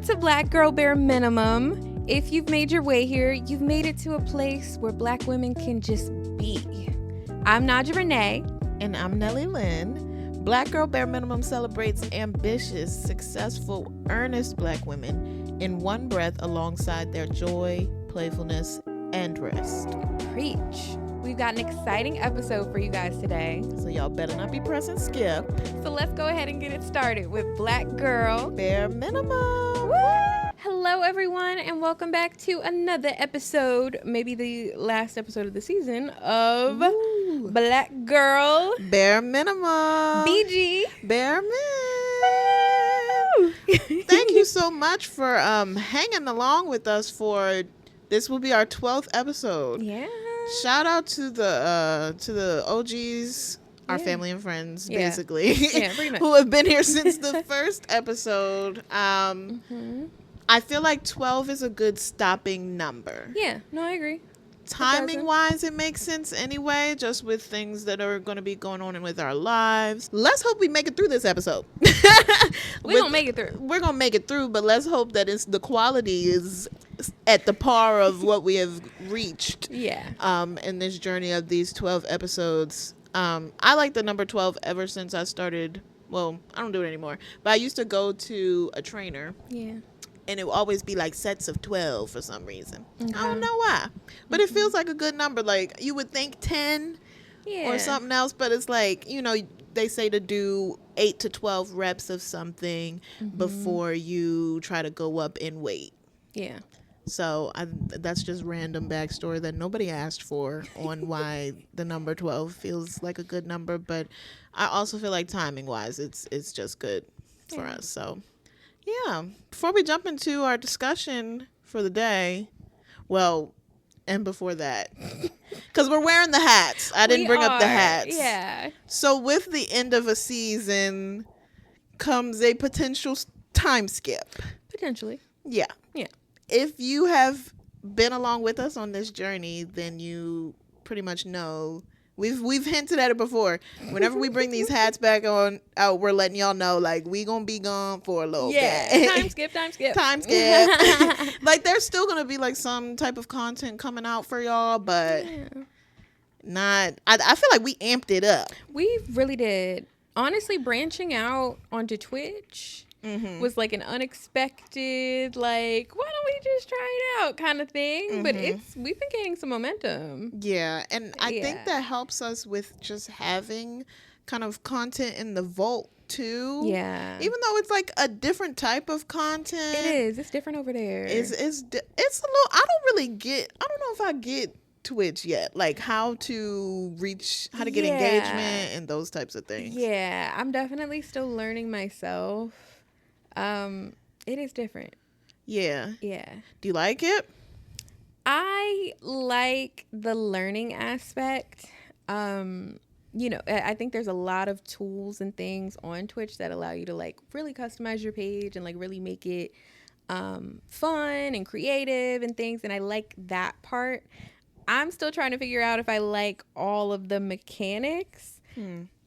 to Black Girl Bare Minimum. If you've made your way here, you've made it to a place where Black women can just be. I'm Naja Renee. And I'm Nellie Lynn. Black Girl Bare Minimum celebrates ambitious, successful, earnest Black women in one breath alongside their joy, playfulness, and rest. Preach. We've got an exciting episode for you guys today. So y'all better not be pressing skip. So let's go ahead and get it started with Black Girl Bare Minimum. Woo! Hello, everyone, and welcome back to another episode, maybe the last episode of the season, of Black Girl Bare Minimum. BG Bare Min. Thank you so much for hanging along with us for this will be our 12th episode. Yeah. Shout out to the OGs, our family and friends, basically, pretty much. who have been here since the first episode. I feel like 12 is a good stopping number. Yeah, no, I agree. Timing-wise, it makes sense anyway, just with things that are going to be going on with our lives. Let's hope we make it through this episode. We're going to make it through. We're going to make it through, but let's hope that the quality is at the par of what we have reached. Yeah. In this journey of these 12 episodes. I like the number 12 ever since I started. Well, I don't do it anymore, but I used to go to a trainer. Yeah. And it would always be like sets of 12 for some reason. Okay. I don't know why. But it feels like a good number. Like, you would think 10 or something else. But it's like, you know, they say to do 8 to 12 reps of something before you try to go up in weight. Yeah. So that's just random backstory that nobody asked for on why the number 12 feels like a good number. But I also feel like timing-wise, it's just good for us. So... yeah, before we jump into our discussion for the day, well, and before that, because we're wearing the hats. I didn't bring up the hats. Yeah. So with the end of a season comes a potential time skip. Potentially. Yeah. Yeah. If you have been along with us on this journey, then you pretty much know. We've hinted at it before. Whenever we bring these hats back out, we're letting y'all know, like, we gonna be gone for a little bit. Time skip. Time skip. Like, there's still gonna be, like, some type of content coming out for y'all, but not... I feel like we amped it up. We really did. Honestly, branching out onto Twitch was, like, an unexpected, like, why don't we just try it out kind of thing. But we've been gaining some momentum. Yeah, and I think that helps us with just having kind of content in the vault too. Yeah. Even though it's like a different type of content. It is. It's different over there. It's a little... I don't know if I get Twitch yet. Like how to get engagement and those types of things. Yeah, I'm definitely still learning myself. It is different. Yeah. Yeah. Do you like it? I like the learning aspect. You know, I think there's a lot of tools and things on Twitch that allow you to like really customize your page and like really make it fun and creative and things. And I like that part. I'm still trying to figure out if I like all of the mechanics.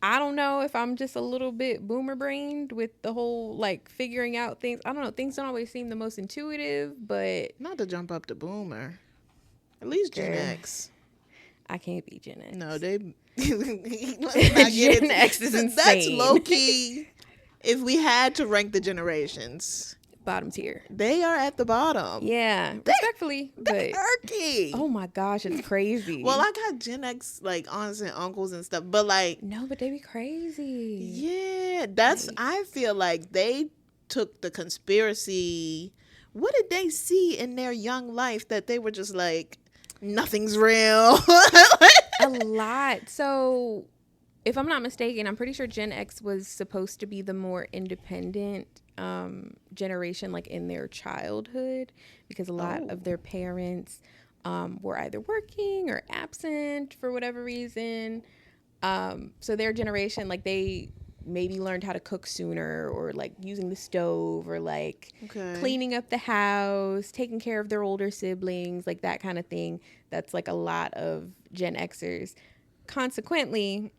I don't know if I'm just a little bit boomer brained with the whole like figuring out things. I don't know. Things don't always seem the most intuitive, but not to jump up to boomer. At least Gen X. I can't be Gen X. No, they Gen X is insane. That's low key. If we had to rank the generations, bottom tier. They are at the bottom. Yeah, respectfully, they're but irky. Oh my gosh, it's crazy. Well, I got Gen X like aunts and uncles and stuff, but like no, but they be crazy. Yeah, that's like, I feel like they took the conspiracy. What did they see in their young life that they were just like, nothing's real? A lot. So, if I'm not mistaken, I'm pretty sure Gen X was supposed to be the more independent generation, like in their childhood, because a lot of their parents were either working or absent for whatever reason. So their generation, like they maybe learned how to cook sooner, or like using the stove, or like cleaning up the house, taking care of their older siblings, like that kind of thing. That's like a lot of Gen Xers. Consequently,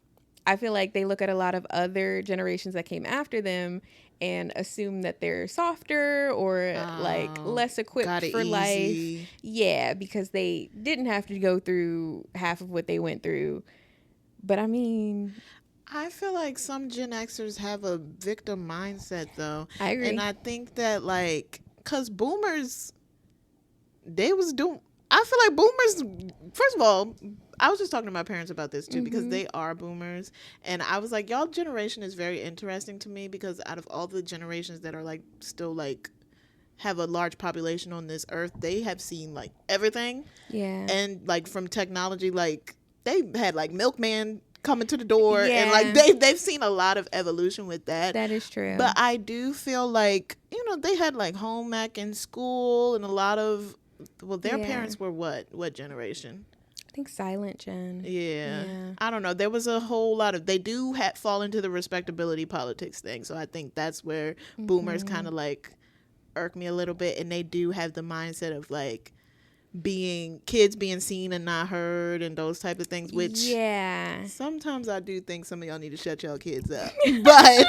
I feel like they look at a lot of other generations that came after them and assume that they're softer or like Oh, less equipped got it for life. easy. Yeah, because they didn't have to go through half of what they went through. But I mean, I feel like some Gen Xers have a victim mindset though. I And agree. I think that like cuz boomers they was doing I feel like boomers first of all, I was just talking to my parents about this too because they are boomers and I was like y'all generation is very interesting to me because out of all the generations that are like still like have a large population on this earth, they have seen like everything Yeah. and like from technology like they had like milkman coming to the door and like Yeah. they've seen a lot of evolution with that. That is true. But I do feel like they had like home ec in school and a lot of their Yeah. parents were what generation? I think Silent Gen. Yeah. Yeah. I don't know. There was a whole lot of they do fall into the respectability politics thing. So I think that's where boomers kind of like irk me a little bit and they do have the mindset of like kids being seen and not heard and those type of things, which yeah. sometimes I do think some of y'all need to shut y'all kids up. But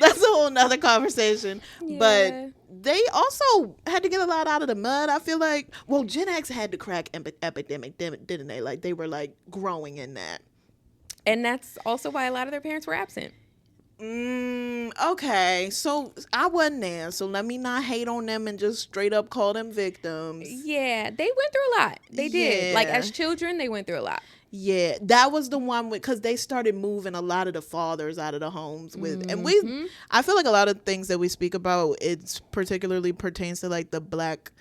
that's a whole nother conversation. Yeah. But they also had to get a lot out of the mud. I feel like, well, Gen X had to crack epidemic, didn't they? Like they were like growing in that. And that's also why a lot of their parents were absent. Okay, so I wasn't there, so let me not hate on them and just straight up call them victims. Yeah, they went through a lot. They did. Like Yeah. as children, they went through a lot. Yeah, that was the one because they started moving a lot of the fathers out of the homes with, and I feel like a lot of things that we speak about, it's particularly pertains to like the black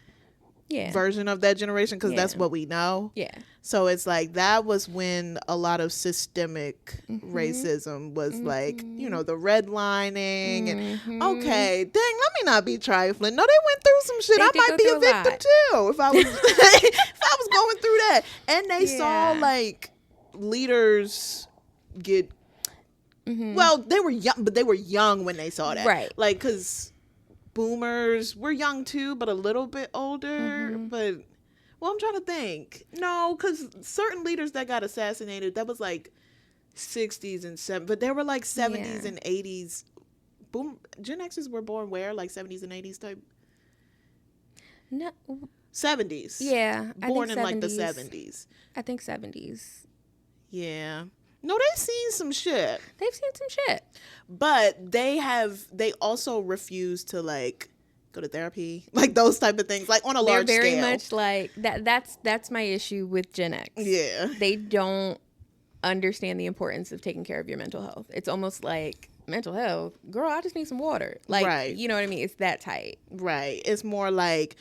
Yeah. version of that generation because that's Yeah. what we know. Yeah. So it's like that was when a lot of systemic racism was like, the redlining and okay, dang, let me not be trifling. No, they went through some shit. They I did might go be a through a victim lot. too if I was if I was going through that. And they saw Yeah. like leaders get well, they were young, but they were young when they saw that. Right. Like cuz boomers were young too, but a little bit older, but well, I'm trying to think. No, because certain leaders that got assassinated, that was like 60s and 70s, but they were like 70s Yeah. and 80s. Gen Xers were born where? Like 70s and 80s type? No. 70s. Yeah. Born I think in like the 70s. 70s. I think 70s. Yeah. No, they've seen some shit. They've seen some shit. But they also refuse to like go to therapy, like those type of things, like on a They're large very scale. much like that. That's my issue with Gen X. Yeah. They don't understand the importance of taking care of your mental health. It's almost like mental health, girl, I just need some water. Like, Right. you know what I mean? It's that tight. Right. It's more like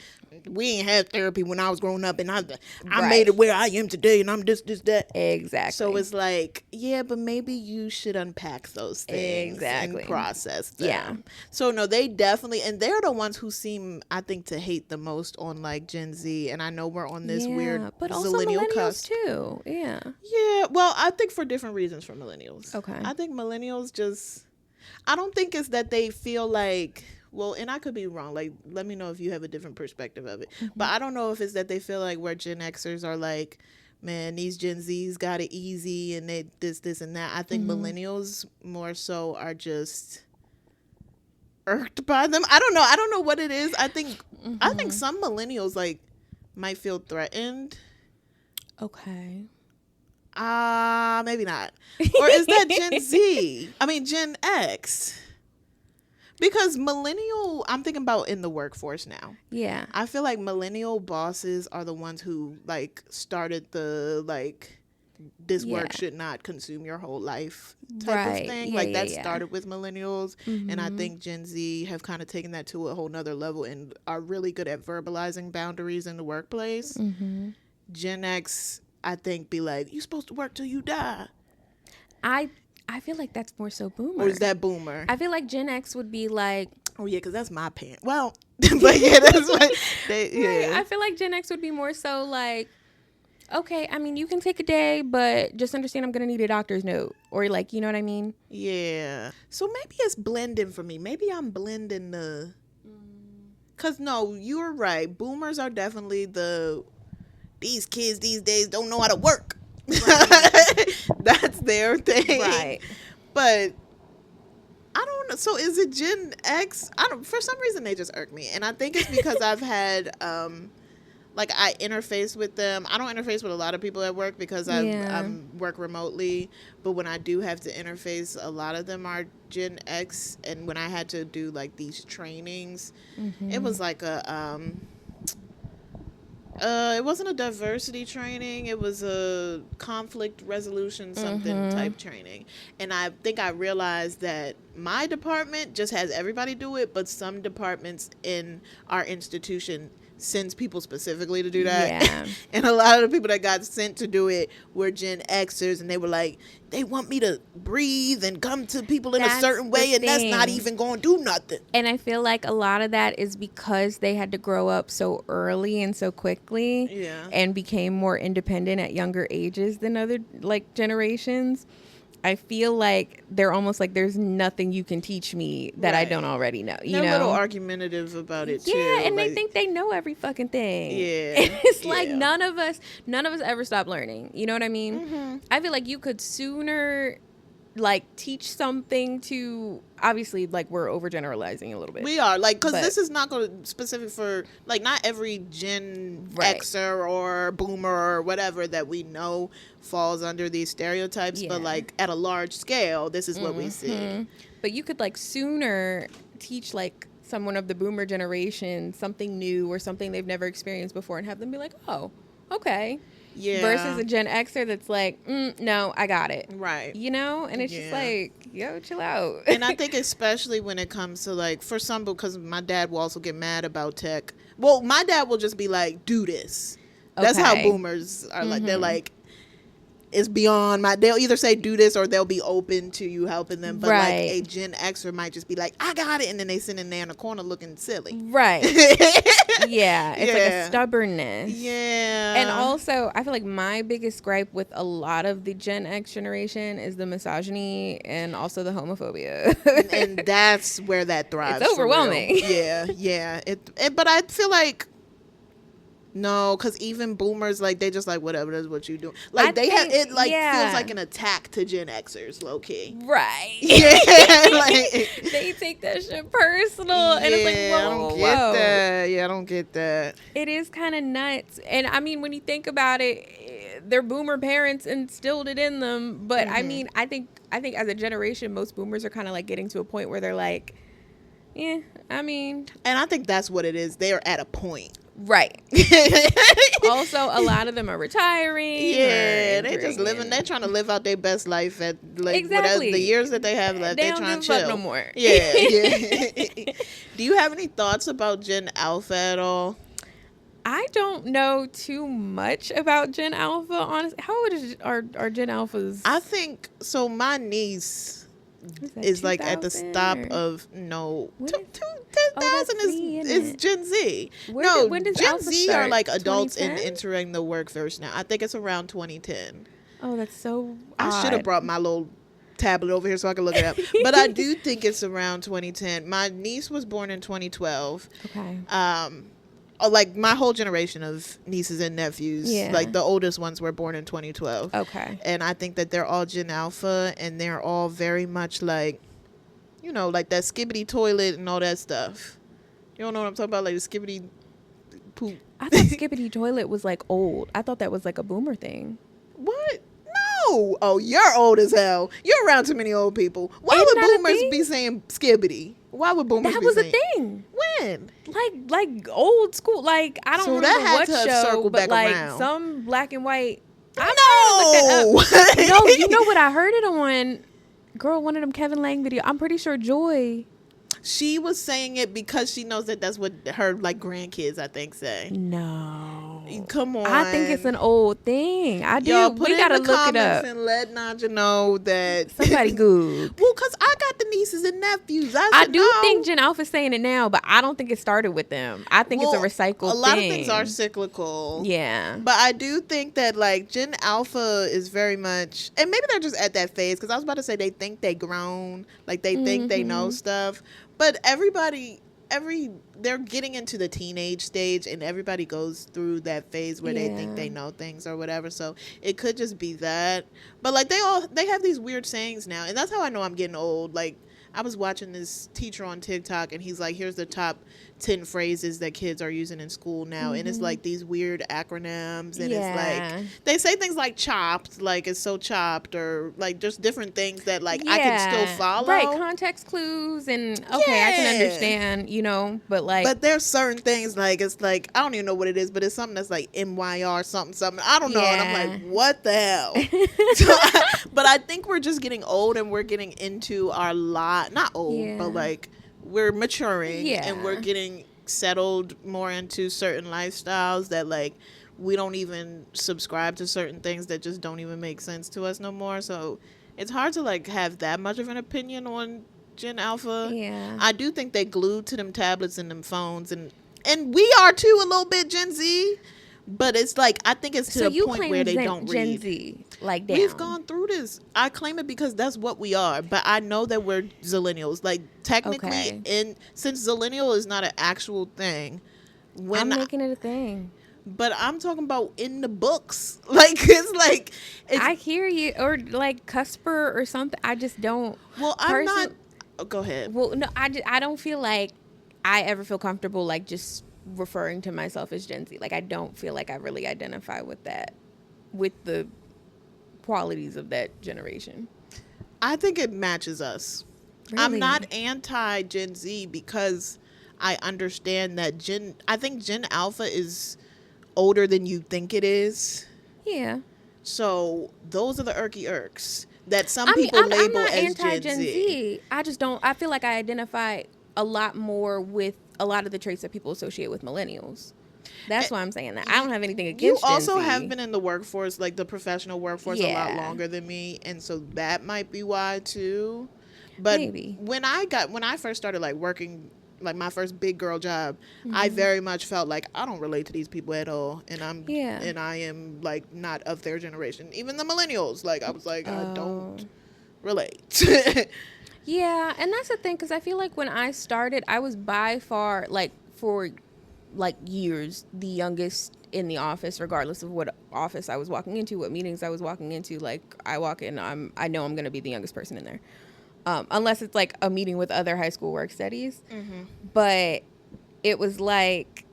we ain't had therapy when I was growing up and I Right. made it where I am today and I'm this, that. Exactly. So it's like, yeah, but maybe you should unpack those things Exactly. and process them. Yeah. So no, they definitely, and they're the ones who seem, I think, to hate the most on like Gen Z. And I know we're on this weird but also millennial millennials cusp. too. Yeah. Yeah. Well, I think for different reasons for millennials. Okay. I think millennials just, I don't think it's that they feel like, well, and I could be wrong. Like, let me know if you have a different perspective of it. But I don't know if it's that they feel like where Gen Xers are like, man, these Gen Zs got it easy and they this, and that. I think millennials more so are just irked by them. I don't know. I don't know what it is. I think some millennials like might feel threatened. Okay. Maybe not. Or is that Gen Z? I mean, Gen X. Because millennial, I'm thinking about in the workforce now. Yeah. I feel like millennial bosses are the ones who like started the like this work Yeah. should not consume your whole life type Right. of thing. Yeah, Like yeah, that yeah. started with millennials. And I think Gen Z have kind of taken that to a whole nother level and are really good at verbalizing boundaries in the workplace. Gen X, I think, be like, you supposed to work till you die. I feel like that's more so boomer. Or is that boomer? I feel like Gen X would be like, Oh yeah, because that's my parent. Well, but yeah, that's what they. right, Yeah, I feel like Gen X would be more so like, okay, I mean, you can take a day, but just understand I'm going to need a doctor's note. Or like, you know what I mean? yeah. So maybe it's blending for me. Maybe I'm blending the. Cause no, you're right. Boomers are definitely these kids these days don't know how to work. Right. That's their thing. Right. But I don't know. So is it Gen X? I don't. For some reason, they just irk me, and I think it's because I've had like I interface with them. I don't interface with a lot of people at work because I work remotely. But when I do have to interface, a lot of them are Gen X. And when I had to do like these trainings, it was like it wasn't a diversity training. It was a conflict resolution something type training. And I think I realized that my department just has everybody do it, but some departments in our institution sends people specifically to do that. Yeah. And a lot of the people that got sent to do it were Gen Xers, and they were like, they want me to breathe and come to people in a certain way, and that's not even going to do nothing. And I feel like a lot of that is because they had to grow up so early and so quickly, and became more independent at younger ages than other like generations. I feel like they're almost like, there's nothing you can teach me that I don't already know. You know, they're a little argumentative about it too. Yeah, and like, they think they know every fucking thing. Yeah, it's like none of us ever stop learning. You know what I mean? I feel like you could sooner like teach something to, obviously, like, we're overgeneralizing a little bit. We are, like, because this is not going to specific for, like, not every Gen Xer or Boomer or whatever that we know falls under these stereotypes, but like at a large scale, this is what we see. But you could like sooner teach like someone of the Boomer generation something new or something they've never experienced before, and have them be like, oh, okay. Yeah. Versus a Gen Xer that's like, no, I got it. Right. You know? And it's just like, yo, chill out. And I think especially when it comes to like, for some, because my dad will also get mad about tech. Well, my dad will just be like, do this. That's how boomers are. Like, they're like, it's beyond my, they'll either say do this or they'll be open to you helping them. But like a Gen Xer might just be like, I got it. And then they sit in there in the corner looking silly. Right. Yeah. It's like a stubbornness. Yeah. And also, I feel like my biggest gripe with a lot of the Gen X generation is the misogyny and also the homophobia. And that's where that thrives. It's overwhelming. Yeah. Yeah. But I feel like, no, because even boomers, like, they just like, whatever, that's what you do. Like, it like feels like an attack to Gen Xers, low key. Right. Yeah. Like, they take that shit personal. And it's like, whoa, I don't get that. Yeah, I don't get that. It is kind of nuts. And I mean, when you think about it, their boomer parents instilled it in them. But I mean, I think as a generation, most boomers are kind of like getting to a point where they're like, yeah, I mean. And I think that's what it is. They are at a point. Right. Also, a lot of them are retiring. Yeah, they just living. They're trying to live out their best life at like whatever the years that they have left. They're trying to chill. No more. Yeah, yeah. Do you have any thoughts about Gen Alpha at all? I don't know too much about Gen Alpha. Honestly, how old are Gen Alphas? I think so. My niece is like at the stop of 2000 is Gen Z. When does Gen Alpha Z start? Are like adults and entering the workforce now. I think it's around 2010. Oh, that's so I should have brought my little tablet over here so I could look it up. But I do think it's around 2010. My niece was born in 2012. Okay. Like my whole generation of nieces and nephews, like the oldest ones were born in 2012. Okay. And I think that they're all Gen Alpha, and they're all very much like, you know, like that skibbity toilet and all that stuff. You don't know what I'm talking about? Like the skibbity poop. I thought skibbity toilet was like old. I thought that was like a boomer thing. What? No. Oh, you're old as hell. You're around too many old people. Why would boomers be saying skibbity? Why would boomers be saying? That was a thing. When? Like old school. Like, I don't remember what show, but like around. some black and white. No. No, you know what I heard it on? Girl, one of them Kevin Lang video. I'm pretty sure Joy. She was saying it because she knows that that's what her like grandkids, I think, say. No, come on. I think it's an old thing. I do. Yo, put we gotta in the look it up and let Naja know that somebody good. Well, cause I got the nieces and nephews. I do think Gen Alpha's saying it now, but I don't think it started with them. I think it's a recycled. A lot of things are cyclical. Yeah, but I do think that like Gen Alpha is very much, and maybe they're just at that phase. Cause I was about to say they think they grown, like they think they know stuff. But everybody, they're getting into the teenage stage, and everybody goes through that phase where they think they know things or whatever. So it could just be that. But like they have these weird sayings now, and that's how I know I'm getting old. Like I was watching this teacher on TikTok, and he's like, here's the top 10 phrases that kids are using in school now. And it's like these weird acronyms, and it's like they say things like chopped, like it's so chopped, or like just different things that like I can still follow. Right, context clues, and okay, I can understand, you know, but like. But there's certain things like, it's like, I don't even know what it is, but it's something that's like MYR something. I don't know. And I'm like, what the hell? But I think we're just getting old, and we're getting into our not old, but like we're maturing, and we're getting settled more into certain lifestyles that like we don't even subscribe to certain things that just don't even make sense to us no more. So it's hard to like have that much of an opinion on Gen Alpha. I do think they glued to them tablets and them phones, and we are too a little bit Gen Z. But it's like, I think it's to the point where they don't Gen read. Z, like, down. We've gone through this. I claim it because that's what we are. But I know that we're Zillennials. Like, technically, since Zillennial is not an actual thing. I'm making it a thing. But I'm talking about in the books. Like, it's like. I hear you. Or, like, Cusper or something. I just don't. Well, I'm not. Oh, go ahead. Well, no, I don't feel like I ever feel comfortable, like, just referring to myself as Gen Z. Like, I don't feel like I really identify with that, with the qualities of that generation. I think it matches us. Really? I'm not anti Gen Z because I understand that I think Gen Alpha is older than you think it is. Yeah. So those are the irks that some people label as anti Gen Z. I just don't. I feel like I identify a lot more with a lot of the traits that people associate with millennials. That's why I'm saying that. I don't have anything against You also Gen Z. have been in the workforce, like the professional workforce, a lot longer than me, and so that might be why too. But maybe when I first started like working, like my first big girl job, I very much felt like I don't relate to these people at all, and I am like not of their generation. Even the millennials, like I was like, I don't relate. Yeah, and that's the thing, because I feel like when I started, I was by far, like, for, like, years, the youngest in the office, regardless of what office I was walking into, what meetings I was walking into. Like, I walk in, I know I'm going to be the youngest person in there. Unless it's, like, a meeting with other high school work studies. But it was, like,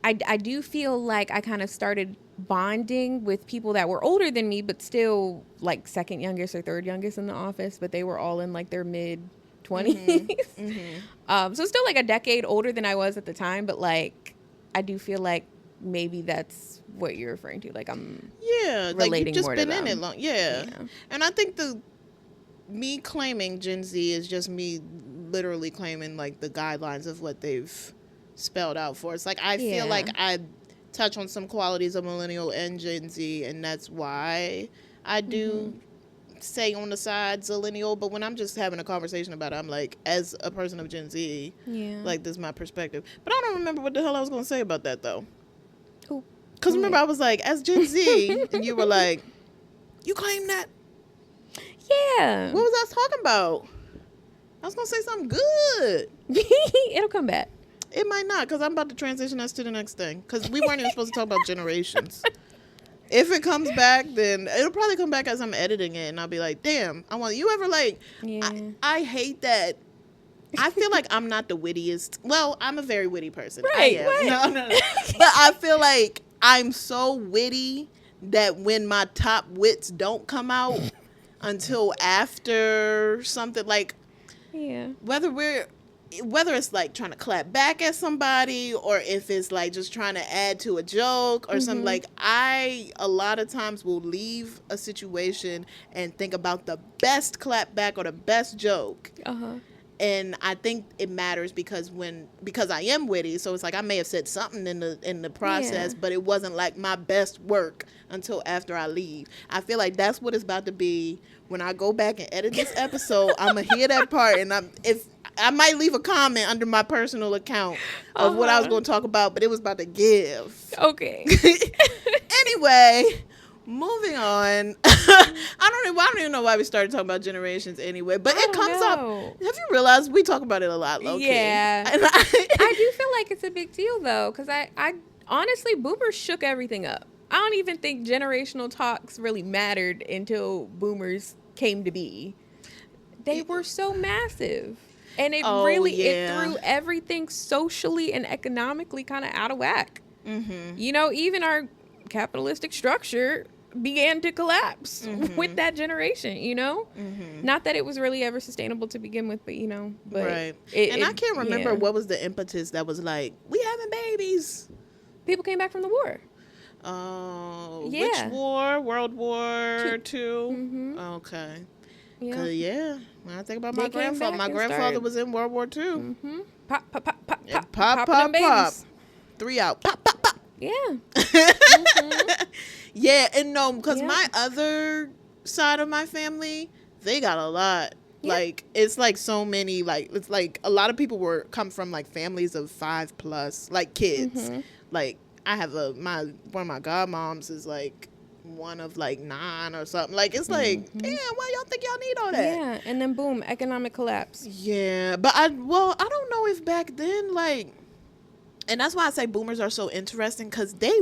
I do feel like I kind of started bonding with people that were older than me, but still like second youngest or third youngest in the office, but they were all in like their mid 20s. So still like a decade older than I was at the time, but like I do feel like maybe that's what you're referring to. Like I'm relating like you've just more been to them. in it long. And I think me claiming Gen Z is just me literally claiming like the guidelines of what they've spelled out for us. Like I feel like I touch on some qualities of millennial and Gen Z, and that's why I do say on the side Zillennial. But when I'm just having a conversation about it, I'm like, as a person of Gen Z, like this is my perspective. But I don't remember what the hell I was going to say about that though. Because remember I was like, as Gen Z, and you were like, you claim that? Yeah. What was I talking about? I was going to say something good. It'll come back. It might not, because I'm about to transition us to the next thing. Because we weren't even supposed to talk about generations. If it comes back, then it'll probably come back as I'm editing it, and I'll be like, damn, you ever like, I hate that. I feel like I'm not the wittiest. Well, I'm a very witty person. Right. No. But I feel like I'm so witty that when my top wits don't come out until after something, like, whether it's like trying to clap back at somebody or if it's like just trying to add to a joke or something, like I a lot of times will leave a situation and think about the best clap back or the best joke. And I think it matters because I am witty, so it's like I may have said something in the process, but it wasn't like my best work until after I leave. I feel like that's what it's about to be when I go back and edit this episode. I'm gonna hear that part, and I might leave a comment under my personal account of what I was going to talk about, but it was about to give. Okay. Anyway, Moving on. I don't even know why we started talking about generations anyway, but I it don't comes know. up. Have you realized we talk about it a lot, low key? Yeah. And I do feel like it's a big deal though, because I honestly, boomers shook everything up. I don't even think generational talks really mattered until boomers came to be. They were so massive. And it Oh really it yeah. threw everything socially and economically kind of out of whack. Mm-hmm. You know, even our capitalistic structure began to collapse with that generation, you know? Not that it was really ever sustainable to begin with, but you know, but Right. And I can't remember what was the impetus that was like, we having babies. people came back from the war. Oh, which Yeah. war? World War Two. Two. Mm-hmm. Okay. Yeah. Cause yeah, when I think about They my came grandfather, back my and grandfather started. was in World War Two. Mm-hmm. Pop, pop, pop, pop, Yeah, pop, pop, popping pop, them pop. babies. 3 out. Pop, pop, pop. Yeah. Mm-hmm. Yeah, and no, because Yeah. my other side of my family, they got a lot. Yeah. Like it's like so many. Like it's like a lot of people come from like families of 5+ like kids. Mm-hmm. Like I have one of my godmoms is like one of like 9 or something. Like it's like damn, why y'all think y'all need all that? Yeah, and then boom, economic collapse. Yeah, but I don't know if back then like, and that's why I say boomers are so interesting because they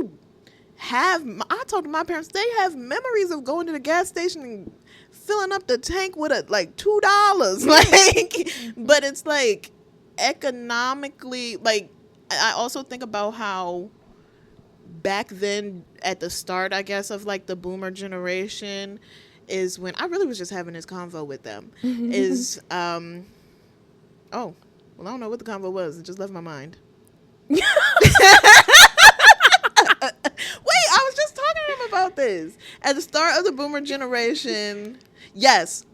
I told my parents they have memories of going to the gas station and filling up the tank with like $2 like but it's like economically like I also think about how back then at the start I guess of like the boomer generation is when I really was just having this convo with them is oh well I don't know what the convo was, it just left my mind. Wait, I was just talking to him about this. At the start of the boomer generation, yes,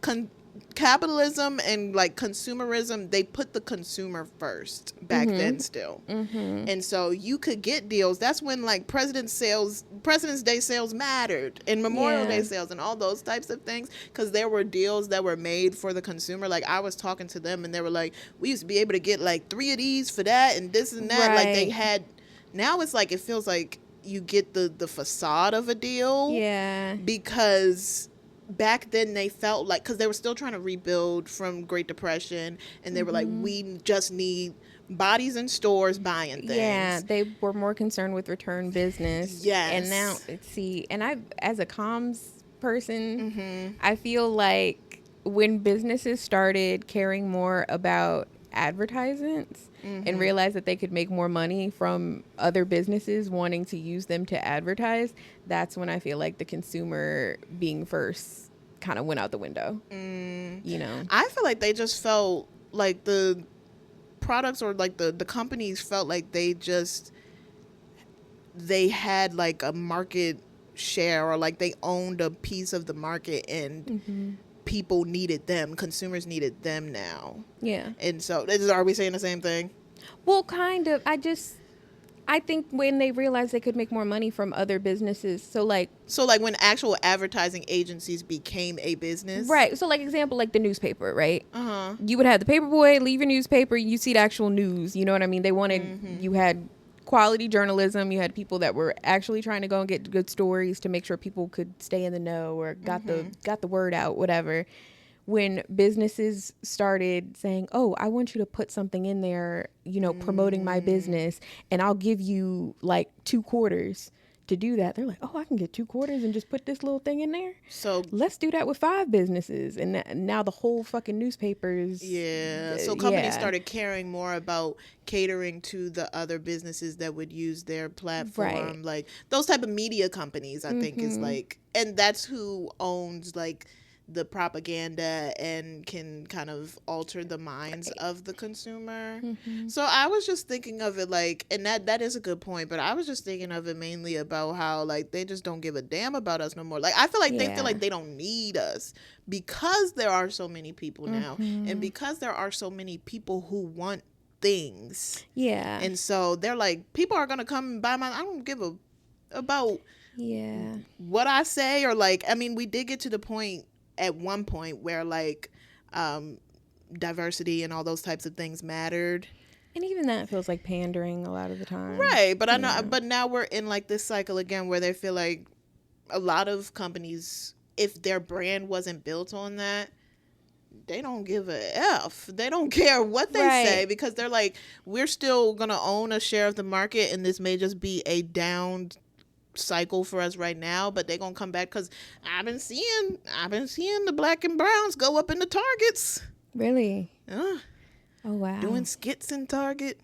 capitalism and like consumerism, they put the consumer first back then still. And so you could get deals. That's when like President's Day sales mattered and Memorial Day sales and all those types of things because there were deals that were made for the consumer. Like I was talking to them and they were like, we used to be able to get like 3 of these for that and this and that. Like they had, now it's like, it feels like you get the facade of a deal. Yeah. Because back then they felt like, because they were still trying to rebuild from Great Depression and they were like, we just need bodies in stores buying things. Yeah, they were more concerned with return business. Yes. And now, and I, as a comms person, I feel like when businesses started caring more about advertisements and realized that they could make more money from other businesses wanting to use them to advertise, that's when I feel like the consumer being first kind of went out the window. You know, I feel like they just felt like the products or like the companies felt like they had like a market share or like they owned a piece of the market and people needed them, consumers needed them now. Yeah. And so are we saying the same thing? Well, kind of. I think when they realized they could make more money from other businesses. So like when actual advertising agencies became a business. Right. So like example, like the newspaper, right? You would have the paper boy leave your newspaper, you see the actual news, you know what I mean? They wanted, you had quality journalism, you had people that were actually trying to go and get good stories to make sure people could stay in the know or got the word out, whatever. When businesses started saying, oh, I want you to put something in there, you know, promoting my business, and I'll give you like 2 quarters to do that. They're like, oh, I can get 2 quarters and just put this little thing in there. So let's do that with 5 businesses. And now the whole fucking newspapers. Yeah. So companies started caring more about catering to the other businesses that would use their platform. Right. Like those type of media companies, I think is like, and that's who owns like the propaganda and can kind of alter the minds of the consumer. So I was just thinking of it like, and that is a good point, but I was just thinking of it mainly about how like they just don't give a damn about us no more. Like I feel like they feel like they don't need us because there are so many people now and because there are so many people who want things. Yeah. And so they're like, people are gonna come and buy I don't give about what I say, or like, I mean, we did get to the point at one point where like diversity and all those types of things mattered, and even that feels like pandering a lot of the time, right? But I know, but now we're in like this cycle again where they feel like a lot of companies, if their brand wasn't built on that, they don't give a F. They don't care what they say, because they're like, we're still going to own a share of the market, and this may just be a down cycle for us right now, but they're going to come back, because I've been seeing the black and browns go up in the Targets. Really? Oh, wow. Doing skits in Target.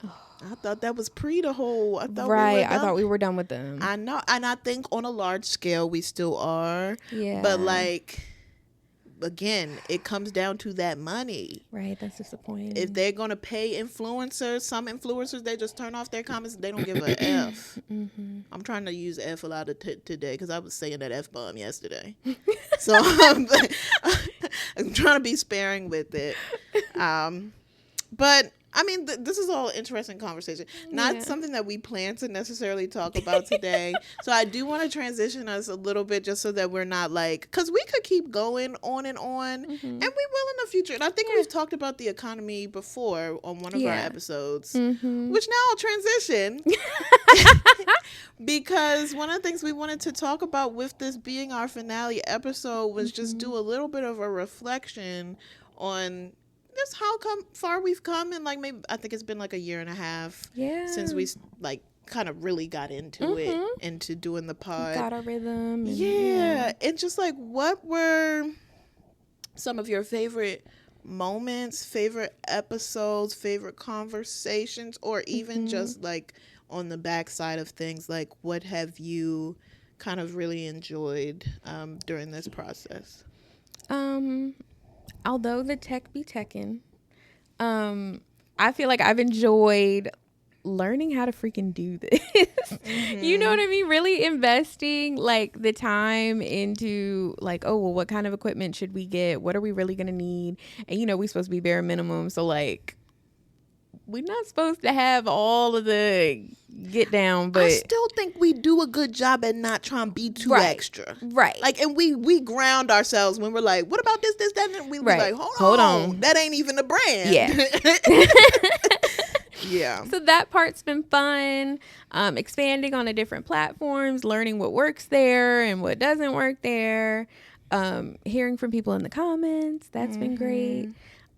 I thought that was pre the whole. I thought I thought we were done with them. I know, and I think on a large scale we still are. Yeah. But like, again, it comes down to that money. Right. That's disappointing. If they're gonna pay influencers, some influencers, they just turn off their comments. They don't give a F. Mm-hmm. I'm trying to use F a lot today because I was saying that F bomb yesterday. So I'm trying to be sparing with it. But I mean, this is all interesting conversation. Not something that we plan to necessarily talk about today. So I do want to transition us a little bit, just so that we're not like, because we could keep going on and on, and we will in the future. And I think we've talked about the economy before on one of our episodes, which now I'll transition. Because one of the things we wanted to talk about with this being our finale episode was just do a little bit of a reflection on just how far we've come, and like, maybe I think it's been like a year and a half since we like kind of really got into it, into doing the pod, got our rhythm, and and just like, what were some of your favorite moments, favorite episodes, favorite conversations, or even just like on the backside of things, like what have you kind of really enjoyed during this process? Although the tech be teching, I feel like I've enjoyed learning how to freaking do this. You know what I mean? Really investing like the time into like, oh, well, what kind of equipment should we get? What are we really going to need? And, you know, we're supposed to be bare minimum. So like, we're not supposed to have all of the get down, but I still think we do a good job at not trying to be too extra. Right. Like, and we ground ourselves when we're like, what about this, that, and we be like, hold on. That ain't even a brand. Yeah. Yeah. So that part's been fun. Expanding on the different platforms, learning what works there and what doesn't work there. Hearing from people in the comments, that's been great.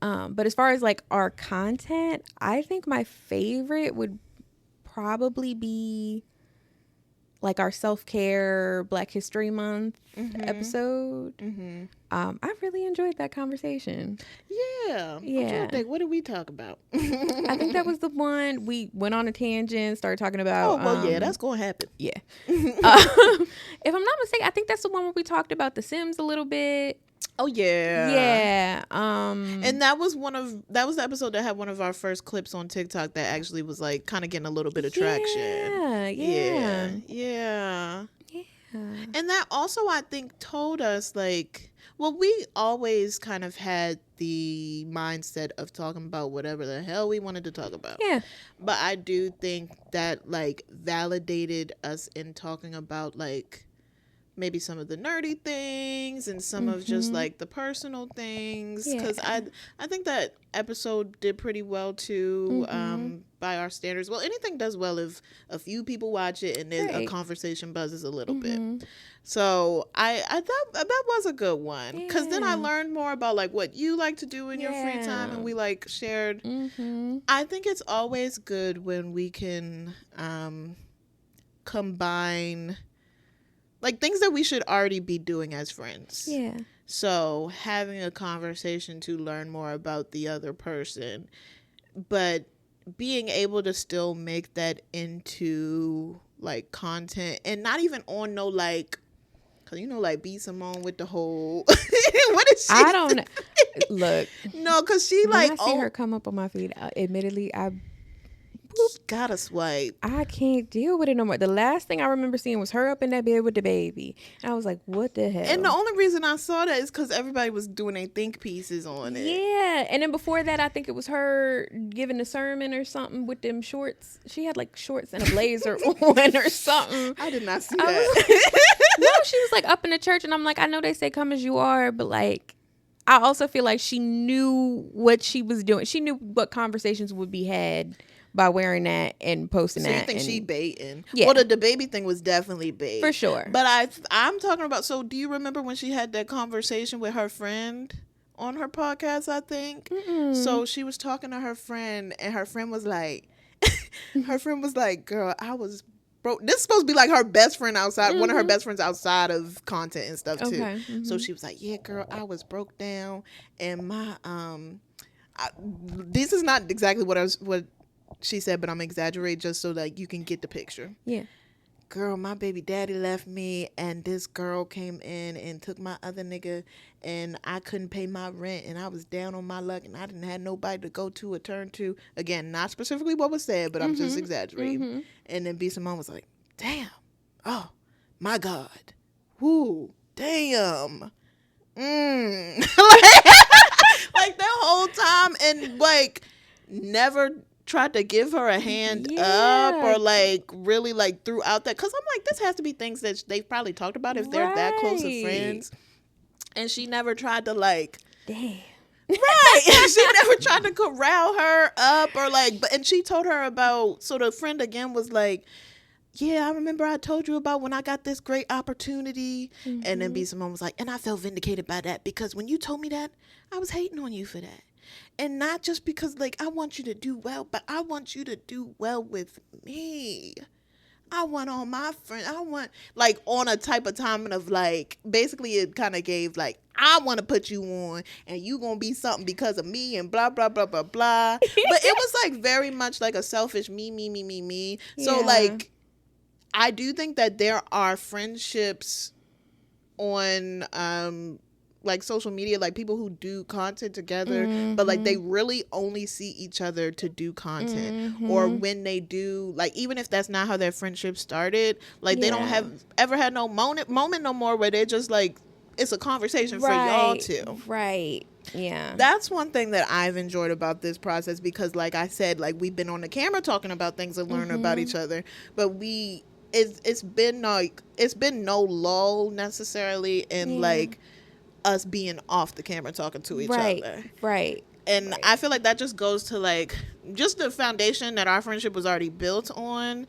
But as far as like our content, I think my favorite would probably be like our self-care Black History Month episode. I really enjoyed that conversation. Yeah. I'm trying to think, what did we talk about? I think that was the one we went on a tangent, started talking about. Oh, well, yeah, that's going to happen. Yeah. If I'm not mistaken, I think that's the one where we talked about The Sims a little bit. Oh yeah. Yeah. And that was the episode that had one of our first clips on TikTok that actually was like kind of getting a little bit of traction. Yeah. And that also, I think, told us like, well, we always kind of had the mindset of talking about whatever the hell we wanted to talk about. Yeah. But I do think that like validated us in talking about like maybe some of the nerdy things and some of just like the personal things, because I think that episode did pretty well too, by our standards. Well, anything does well if a few people watch it and then a conversation buzzes a little bit. So I thought that was a good one, because then I learned more about like what you like to do in your free time, and we like shared. I think it's always good when we can combine like things that we should already be doing as friends. Yeah. So having a conversation to learn more about the other person, but being able to still make that into like content, and not even on no like, cause you know like B Simone with the whole what is she? I don't look. No, cause she when like I see her come up on my feed. Admittedly, I gotta swipe. I can't deal with it no more. The last thing I remember seeing was her up in that bed with the baby, and I was like, "What the hell?" And the only reason I saw that is because everybody was doing their think pieces on it. Yeah, and then before that, I think it was her giving a sermon or something with them shorts. She had like shorts and a blazer on or something. I did not see that. No, she was like up in the church, and I'm like, I know they say "come as you are," but like, I also feel like she knew what she was doing. She knew what conversations would be had by wearing that and posting So that. you think and, she baiting? Yeah. Well, the baby thing was definitely bait. For sure. But I'm talking about, so do you remember when she had that conversation with her friend on her podcast, I think? Mm-mm. So she was talking to her friend, and her friend was like, girl, I was broke. This is supposed to be like her best friend outside, one of her best friends outside of content and stuff too. Okay. So she was like, yeah, girl, I was broke down, and my this is not exactly what she said, but I'm exaggerating just so that you can get the picture. Yeah. Girl, my baby daddy left me, and this girl came in and took my other nigga, and I couldn't pay my rent, and I was down on my luck, and I didn't have nobody to go to or turn to. Again, not specifically what was said, but I'm just exaggerating. And then B. Simone was like, damn. Oh, my God. Whoo. Damn. Like that whole time, and like never tried to give her a hand up or like really like throughout that, because I'm like, this has to be things that they've probably talked about if they're that close of friends, and she never tried to like, damn. Right. She never tried to corral her up or like, and she told her about, so the friend again was like, yeah, I remember I told you about when I got this great opportunity. And then B. Simone was like, and I felt vindicated by that, because when you told me that, I was hating on you for that. And not just because, like, I want you to do well, but I want you to do well with me. I want all my friends. I want, like, on a type of timing of, like, basically it kind of gave, like, I want to put you on, and you going to be something because of me, and blah, blah, blah, blah, blah. But it was, like, very much, like, a selfish me. So, like, I do think that there are friendships on, like social media, like people who do content together, but like they really only see each other to do content, or when they do, like, even if that's not how their friendship started, like they don't have ever had no moment no more where they're just like, it's a conversation for y'all two. Right. Yeah. That's one thing that I've enjoyed about this process, because like I said, like we've been on the camera talking about things and learning about each other, but it's been no lull necessarily in like us being off the camera talking to each other. Right. And I feel like that just goes to like just the foundation that our friendship was already built on.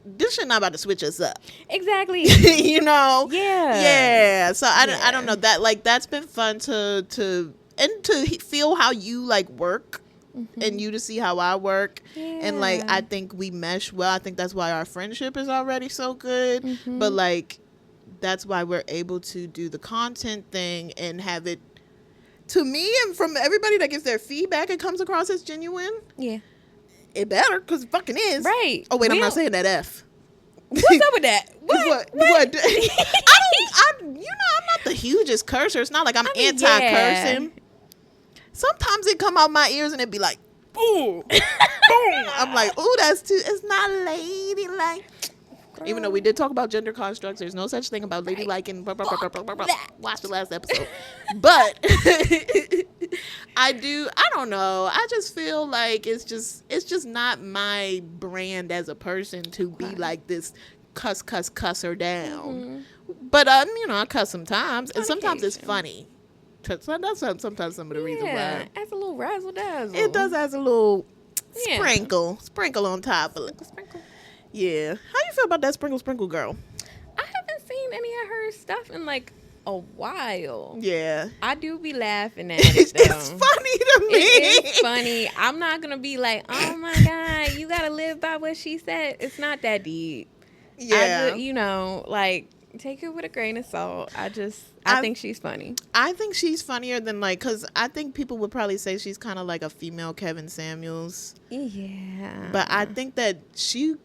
This shit not about to switch us up. Exactly. You know? Yeah. So I don't know, that like that's been fun to feel how you like work. And you to see how I work. And like I think we mesh well. I think that's why our friendship is already so good. But like that's why we're able to do the content thing and have it, to me and from everybody that gives their feedback, it comes across as genuine. Yeah. It better, because it fucking is. Right. Oh wait, I'm not saying that F. What's up with that? What? I'm not the hugest cursor. It's not like I'm anti-cursing. Sometimes it come out my ears and it be like, ooh, boom. I'm like, ooh, that's too, it's not ladylike. Girl. Even though we did talk about gender constructs, there's no such thing about ladylike and blah, blah, blah, blah, blah, blah. Watch the last episode. But I don't know. I just feel like it's just not my brand as a person to be like this cuss her down. But, I cuss sometimes, and sometimes it's funny. That's sometimes some of the reason why. Adds a little razzle dazzle. It does add a little sprinkle on top of it. Sprinkle. Yeah. How you feel about that sprinkle girl? I haven't seen any of her stuff in like a while. Yeah. I do be laughing at it though. It's funny to me. It is funny. I'm not gonna be like, oh my God, you gotta live by what she said. It's not that deep. Yeah. Like, take it with a grain of salt. I think she's funny. I think she's funnier than like, because I think people would probably say she's kind of like a female Kevin Samuels. Yeah. But I think that she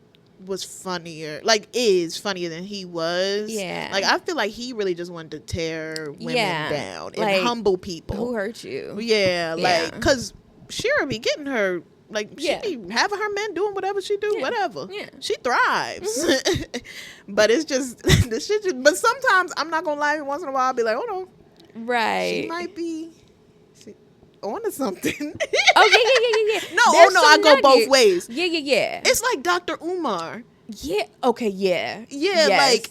was funnier, like is funnier than he was. Yeah. Like I feel like he really just wanted to tear women down and like, humble people. Who hurt you? Yeah. Like, because Shira be getting her. Like, she be having her men doing whatever she do, whatever. Yeah. She thrives. But it's just, the shit just, but sometimes, I'm not gonna lie, every once in a while, I'll be like, hold on. Right. She might be on to something. Yeah. No, I go both ways. Yeah. It's like Dr. Umar. Yeah. Okay. Yeah. Yeah. Yes. Like,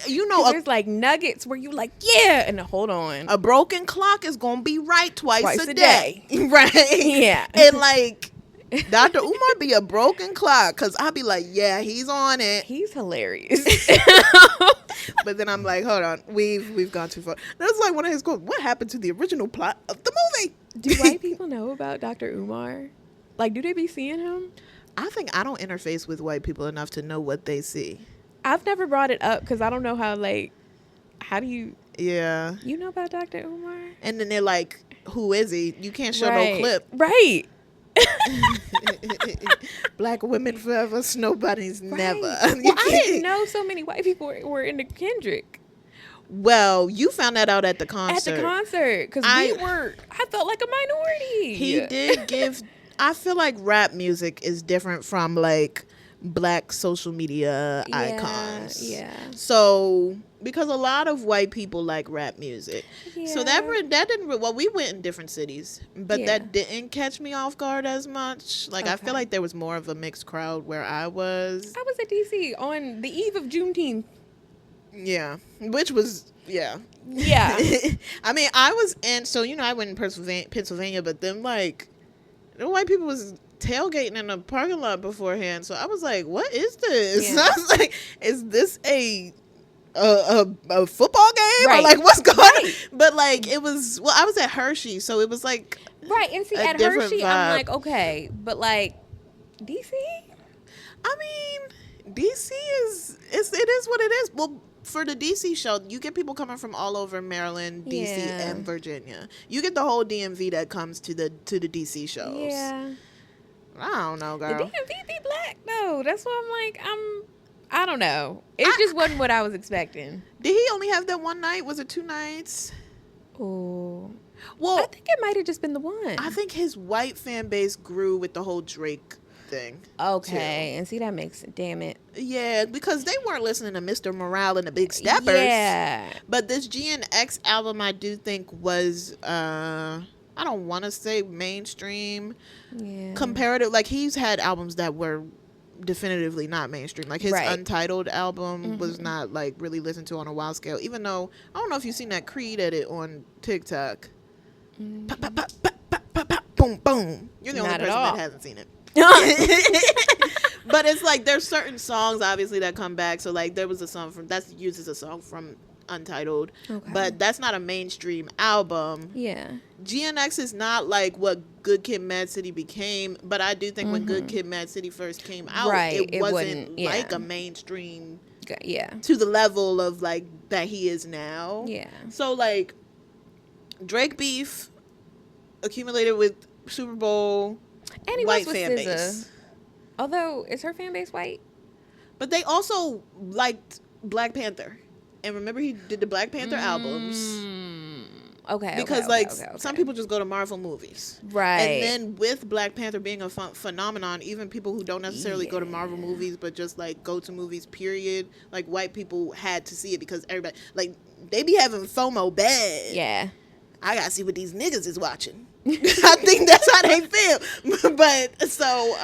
there's like nuggets where you like, yeah, and hold on. A broken clock is gonna be right twice a day. Right. Yeah. And like, Dr. Umar be a broken clock because I be like, yeah, he's on it. He's hilarious. But then I'm like, hold on, we've gone too far. That's like one of his quotes. What happened to the original plot of the movie? Do white people know about Dr. Umar? Like, do they be seeing him? I think I don't interface with white people enough to know what they see. I've never brought it up because I don't know how, like, how do you... Yeah. You know about Dr. Umar? And then they're like, who is he? You can't show Right. no clip. Right. Black women forever, nobody's Right. never. Well, I didn't know so many white people were into Kendrick. Well, you found that out at the concert. At the concert. Because I felt like a minority. He did give... I feel like rap music is different from, like, black social media icons. Yeah. So, because a lot of white people like rap music. Yeah. So that didn't... Well, we went in different cities. But Yeah. that didn't catch me off guard as much. Like, I feel like there was more of a mixed crowd where I was. I was at D.C. on the eve of Juneteenth. Yeah. Which was... Yeah. Yeah. I mean, I was in... So, you know, I went in Pennsylvania, but then, like... The white people was tailgating in a parking lot beforehand, so I was like, "What is this?" Yeah. I was like, "Is this a football game? Right. Or like what's going on?" Right. But like it was. Well, I was at Hershey, so it was like Right. And see, a at different Hershey, vibe. I'm like, okay. But, like, D.C.? I mean, DC it is what it is. Well, for the DC show, you get people coming from all over Maryland, DC, Yeah. and Virginia. You get the whole DMV that comes to the DC shows. Yeah. I don't know, The girl. DMV be black, though. That's why I'm like, I don't know. It just wasn't what I was expecting. Did he only have that one night? Was it 2 nights? Oh. Well, I think it might have just been the one. I think his white fan base grew with the whole Drake thing. Okay. And see, that makes it. Damn it. Yeah, because they weren't listening to Mr. Morale and the Big Steppers. Yeah. But this GNX album, I do think was, I don't want to say mainstream. Yeah. Comparative, like he's had albums that were definitively not mainstream. Like his Right. Untitled album was not like really listened to on a wild scale. Even though, I don't know if you've seen that Creed edit on TikTok. Pop, pop, pop, pop, pop, pop, pop, boom, boom. You're the only Not at person all. that hasn't seen it. But it's like there's certain songs obviously that come back. So like there was a song that's used as a song from Untitled, Okay. but that's not a mainstream album. Yeah. GNX is not like what Good Kid, Mad City became, but I do think when Good Kid, Mad City first came out, Right, it it wasn't wouldn't- yeah. like a mainstream Yeah. to the level of like that he is now. Yeah. So like Drake beef accumulated with Super Bowl And he white was with fan SZA. base. Although, is her fan base white? But they also liked Black Panther. And remember he did the Black Panther albums. Okay. Because okay, like okay. some people just go to Marvel movies. Right. And then with Black Panther being a phenomenon, even people who don't necessarily go to Marvel movies but just like go to movies period, like white people had to see it because everybody like they be having FOMO bad. Yeah. I gotta see what these niggas is watching. I think that's how they feel. But so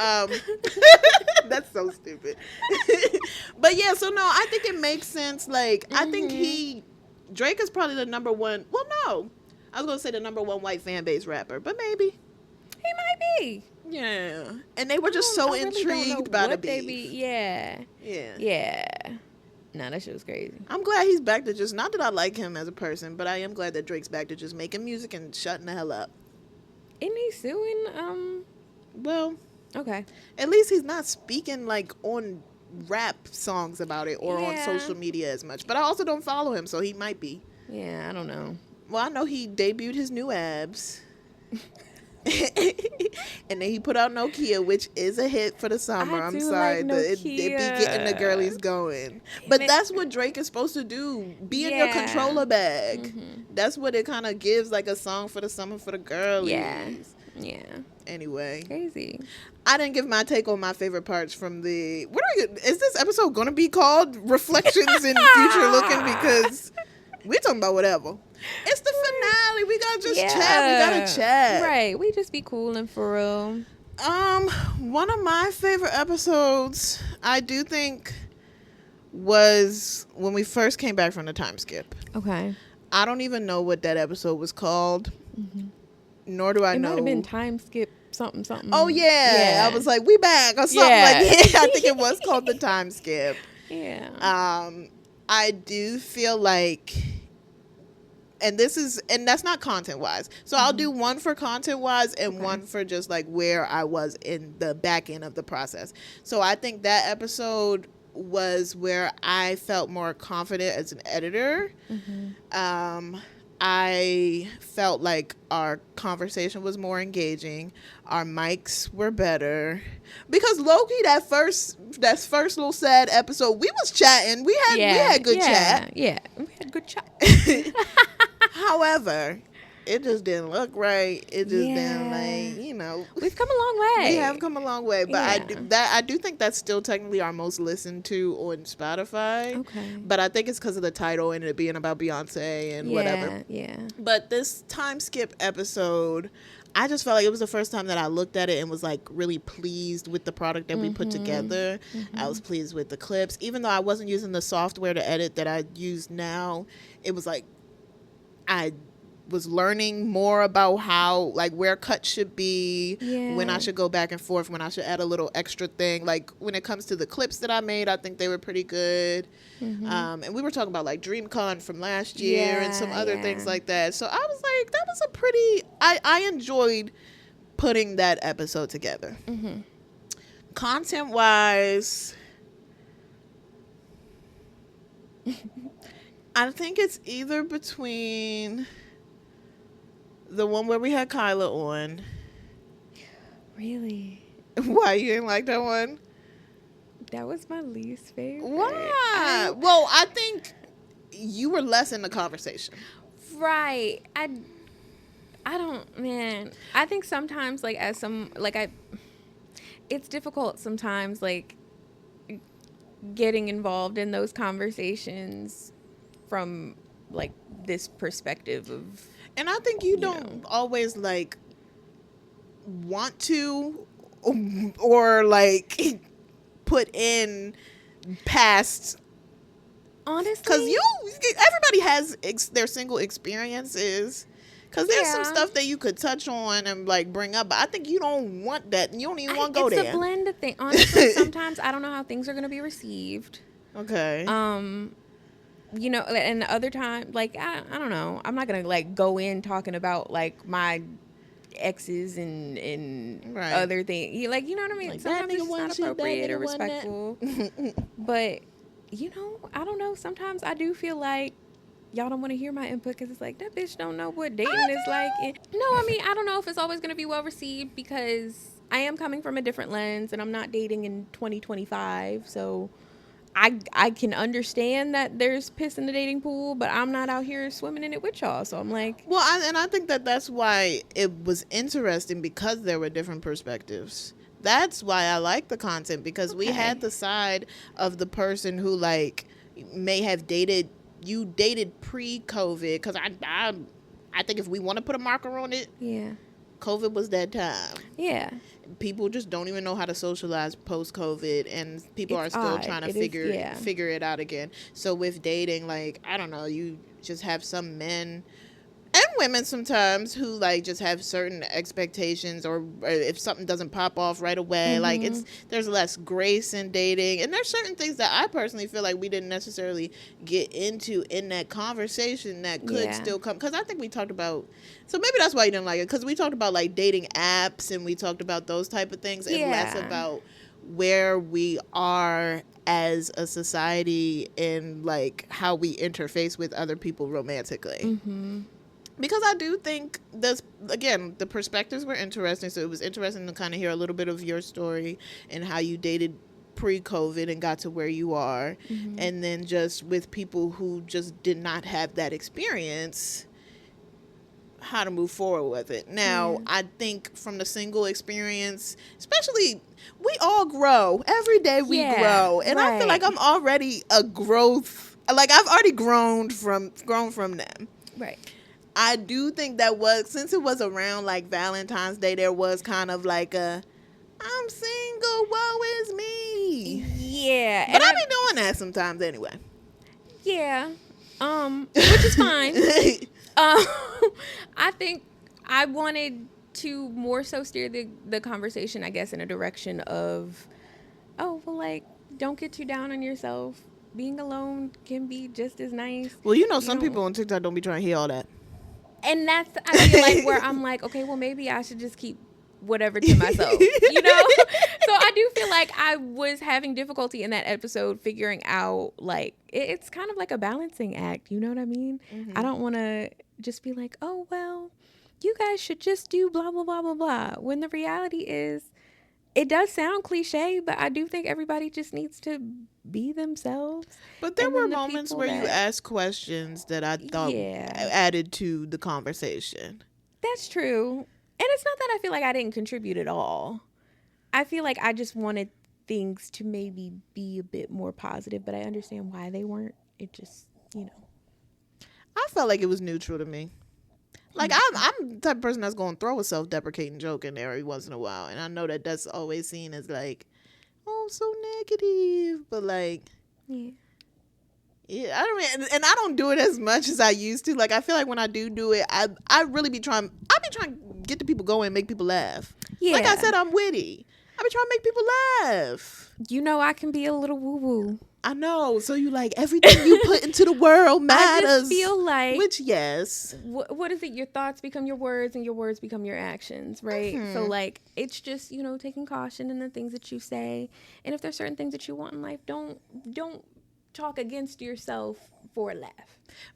that's so stupid. But yeah, so no, I think it makes sense. Like I think Drake is probably the number one. Well, no, I was gonna say the number one white fan base rapper, but maybe. He might be. Yeah, and they were just so I really don't intrigued know by the what they beef. Yeah. Yeah. Yeah. Nah, that shit was crazy. I'm glad he's back to just, not that I like him as a person, but I am glad that Drake's back to just making music and shutting the hell up. Isn't he suing? Well, Okay. at least he's not speaking like on rap songs about it or on Yeah. social media as much. But I also don't follow him, so he might be. Yeah, I don't know. Well, I know he debuted his new abs. And then he put out Nokia, which is a hit for the summer. I I'm do sorry. like It be getting the Nokia. girlies going. But it- that's what Drake is supposed to do. Be in your Yeah. controller bag. That's what it kind of gives, like a song for the summer for the girlies. Yeah. Yeah. Anyway, Crazy. I didn't give my take on my favorite parts from the... Is this episode going to be called Reflections in Future Looking? Because we're talking about whatever. It's the finale. We got to just chat. We got to chat. Right. We just be cool and for real. One of my favorite episodes, I do think, was when we first came back from the time skip. Okay. I don't even know what that episode was called. Nor do I It know. might have been Time Skip something something. Oh yeah. I was like, we back or something Yeah. like that. I think it was called the time skip. Yeah. I do feel like, and that's not content wise. So I'll do one for content wise and one for just like where I was in the back end of the process. So I think that episode was where I felt more confident as an editor. I felt like our conversation was more engaging. Our mics were better. Because Loki, that first little sad episode, we was chatting. We had good chat. Yeah, we had good chat. However, it just didn't look right. It just didn't, like, you know. We've come a long way. We have come a long way, but I do think that's still technically our most listened to on Spotify. Okay. But I think it's because of the title and it being about Beyonce and whatever. Yeah. But this time skip episode, I just felt like it was the first time that I looked at it and was like really pleased with the product that we put together. I was pleased with the clips, even though I wasn't using the software to edit that I use now. It was like I was learning more about how, like, where cuts should be, when I should go back and forth, when I should add a little extra thing. Like, when it comes to the clips that I made, I think they were pretty good. And we were talking about, like, DreamCon from last year and some other things like that. So I was like, that was a pretty, I enjoyed putting that episode together. Content-wise, I think it's either between the one where we had Kyla on. Really? Why, you didn't like that one? That was my least favorite. Why? Well, I think you were less in the conversation. Right. I don't, man. I think sometimes, like, it's difficult sometimes, like, getting involved in those conversations from, like, this perspective of, and I think you don't always, like, want to or like put in past, honestly, because everybody has their single experiences. Because there's some stuff that you could touch on and, like, bring up, but I think you don't want that. You don't even want to go there. It's a blend of things. Honestly, sometimes I don't know how things are going to be received. Okay. You know, and other time, like, I don't know. I'm not going to, like, go in talking about, like, my exes and other things. Like, you know what I mean? Like, sometimes it's not appropriate or respectful. But, you know, I don't know. Sometimes I do feel like y'all don't want to hear my input because it's like, that bitch don't know what dating is like. And, no, I mean, I don't know if it's always going to be well received because I am coming from a different lens and I'm not dating in 2025. So I can understand that there's piss in the dating pool, but I'm not out here swimming in it with y'all. So I'm like, well, I think that's why it was interesting, because there were different perspectives. That's why I like the content, because we had the side of the person who, like, may have dated pre-COVID, because I think if we want to put a marker on it, COVID was that time. Yeah. People just don't even know how to socialize post-COVID, and people are still trying to figure it out again. So with dating, like, I don't know, you just have some men and women sometimes who, like, just have certain expectations, or if something doesn't pop off right away, like, there's less grace in dating, and there's certain things that I personally feel like we didn't necessarily get into in that conversation that could still come, because I think we talked about, so maybe that's why you didn't like it, because we talked about, like, dating apps, and we talked about those type of things, and less about where we are as a society and, like, how we interface with other people romantically. Because I do think the perspectives were interesting. So it was interesting to kind of hear a little bit of your story and how you dated pre-COVID and got to where you are. And then just with people who just did not have that experience, how to move forward with it. Now, I think from the single experience, especially, we all grow. Every day we grow. And I feel like I'm already a growth. Like, I've already grown from them. Right. I do think that since it was around, like, Valentine's Day, there was kind of like a, I'm single, woe is me. Yeah. But I be doing that sometimes anyway. Yeah. Which is fine. I think I wanted to more so steer the conversation, I guess, in a direction of, oh, well, like, don't get too down on yourself. Being alone can be just as nice. Well, you know, You some don't, people on TikTok don't be trying to hear all that. and that's, I feel like, where I'm like, okay, well, maybe I should just keep whatever to myself, you know? So I do feel like I was having difficulty in that episode figuring out, like, it's kind of like a balancing act, you know what I mean? I don't want to just be like, oh, well, you guys should just do blah, blah, blah, blah, blah. When the reality is, it does sound cliche, but I do think everybody just needs to be themselves. But there And were then the moments people where you that- asked questions that I thought Yeah. added to the conversation. That's true. And it's not that I feel like I didn't contribute at all. I feel like I just wanted things to maybe be a bit more positive, but I understand why they weren't. It just, you know. I felt like it was neutral to me. Like, I'm the type of person that's going to throw a self-deprecating joke in there every once in a while. And I know that that's always seen as like, oh, so negative. But like, Yeah. yeah, I don't mean, and I don't do it as much as I used to. Like, I feel like when I do it, I really be trying, to get the people going and make people laugh. Yeah. Like I said, I'm witty. I be trying to make people laugh. You know, I can be a little woo-woo. I know. So you like everything you put into the world matters. I just feel like, which, yes. what is it? Your thoughts become your words, and your words become your actions, right? So like, it's just, you know, taking caution in the things that you say, and if there's certain things that you want in life, don't talk against yourself for a laugh.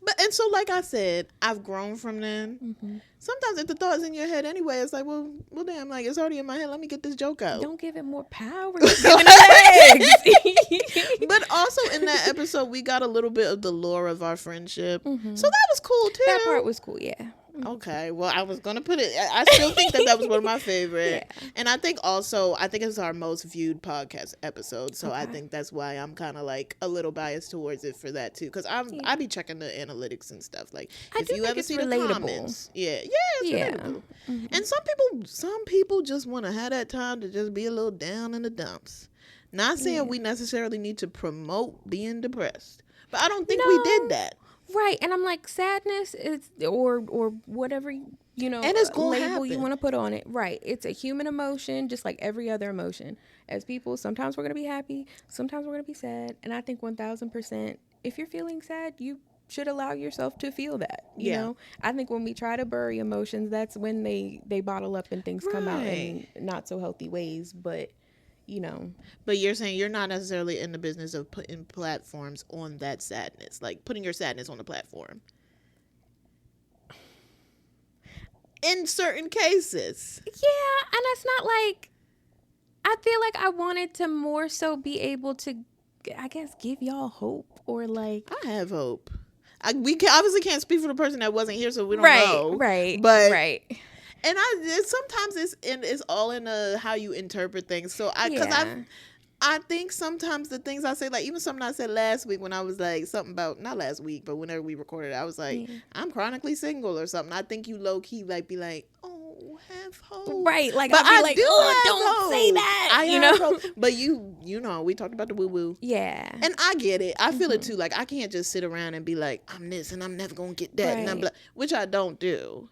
But and so, like I said, I've grown from then. Sometimes if the thought's in your head anyway, it's like, well, damn, like it's already in my head. Let me get this joke out. Don't give it more power. Give it legs. But also in that episode, we got a little bit of the lore of our friendship, so that was cool too. That part was cool, yeah. Okay, well, I was gonna put it. I still think that was one of my favorite, and I think it's our most viewed podcast episode. So I think that's why I'm kind of like a little biased towards it for that too, because I be checking the analytics and stuff. Like if you ever see the comments, it's relatable. And some people just want to have that time to just be a little down in the dumps. Not saying we necessarily need to promote being depressed, but I don't think we did that. Right, and I'm like, sadness is, or whatever, you know, and it's gonna label happen. you want to put on it. Right, it's a human emotion, just like every other emotion. As people, sometimes we're gonna be happy, sometimes we're gonna be sad, and I think 1,000%, if you're feeling sad, you should allow yourself to feel that. You know, I think when we try to bury emotions, that's when they bottle up and things come out in not so healthy ways. But you know. But you're saying you're not necessarily in the business of putting platforms on that sadness, like putting your sadness on the platform. In certain cases. Yeah, and it's not like, I feel like I wanted to more so be able to, I guess, give y'all hope, or like. I have hope. We obviously can't speak for the person that wasn't here, so we don't know. Right. And sometimes it's all in how you interpret things. So I think sometimes the things I say, like even something I said last week when I was like something about, not last week, but whenever we recorded, I was like, I'm chronically single or something. I think you low key like be like, oh, have hope. Right. Like, but I'll be like, do oh, have don't hope. say that. I you have know? hope. But you know, we talked about the woo woo. Yeah. And I get it. I feel it too. Like I can't just sit around and be like, I'm this and I'm never going to get that. And I'm like, which I don't do.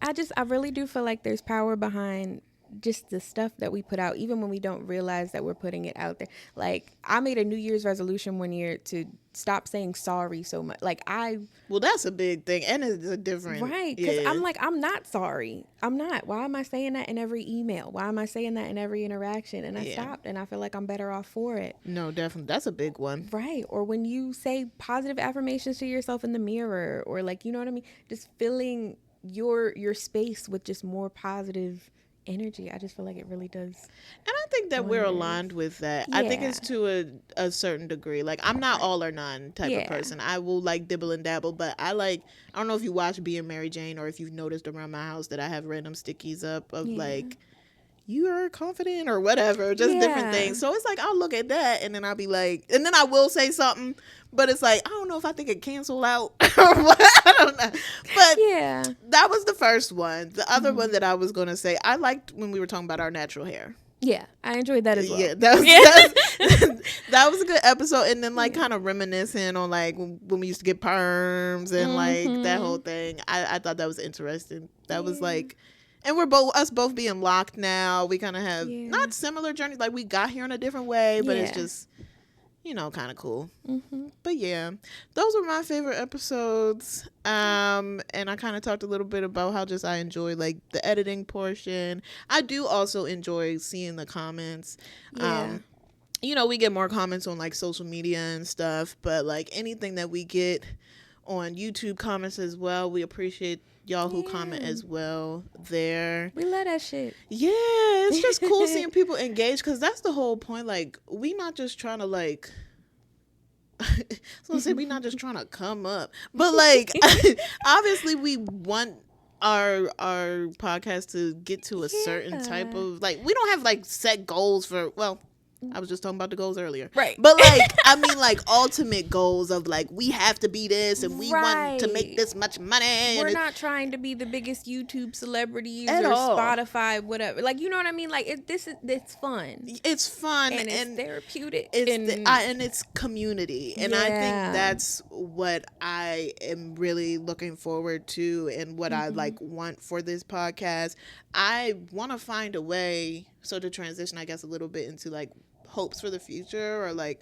I really do feel like there's power behind just the stuff that we put out, even when we don't realize that we're putting it out there. Like, I made a New Year's resolution one year to stop saying sorry so much. Like, well, that's a big thing, and it's a different. Right, because I'm like, I'm not sorry. I'm not. Why am I saying that in every email? Why am I saying that in every interaction? And I stopped, and I feel like I'm better off for it. No, definitely. That's a big one. Right, or when you say positive affirmations to yourself in the mirror, or like, you know what I mean? Just filling your space with just more positive energy. I just feel like it really does. And I think that we're aligned with that. I think it's to a certain degree. Like, I'm not all or none type of person. I will like dibble and dabble, but I don't know if you watch Being Mary Jane or if you've noticed around my house that I have random stickies up of like, you are confident or whatever, just different things. So it's like, I'll look at that and then I'll be like, and then I will say something, but it's like, I don't know if I think it cancel out or what. I don't know. But that was the first one. The other one that I was going to say, I liked when we were talking about our natural hair. Yeah, I enjoyed that as well. Yeah, that was a good episode. And then like kind of reminiscing on like when we used to get perms and like that whole thing. I thought that was interesting. That was like, And we're both being locked now. We kind of have not similar journeys. Like, we got here in a different way, but it's just, kind of cool. But yeah, those were my favorite episodes. And I kind of talked a little bit about how just I enjoy like the editing portion. I do also enjoy seeing the comments. We get more comments on like social media and stuff, but like anything that we get on YouTube comments as well, we appreciate y'all who comment as well there. We love that shit. Yeah, it's just cool seeing people engage, because that's the whole point. Like, we not just trying to like so say we not just trying to come up, but like obviously we want our podcast to get to a certain type of, like, we don't have like set goals for, well, I was just talking about the goals earlier. Right. But like, I mean, like, ultimate goals of like, we have to be this and we want to make this much money. We're not trying to be the biggest YouTube celebrities at or all. Spotify, whatever. Like, you know what I mean? Like, it's fun. It's fun. And it's therapeutic. And it's community. And I think that's what I am really looking forward to, and what I like want for this podcast. I want to find a way, so to transition, I guess, a little bit into like hopes for the future, or like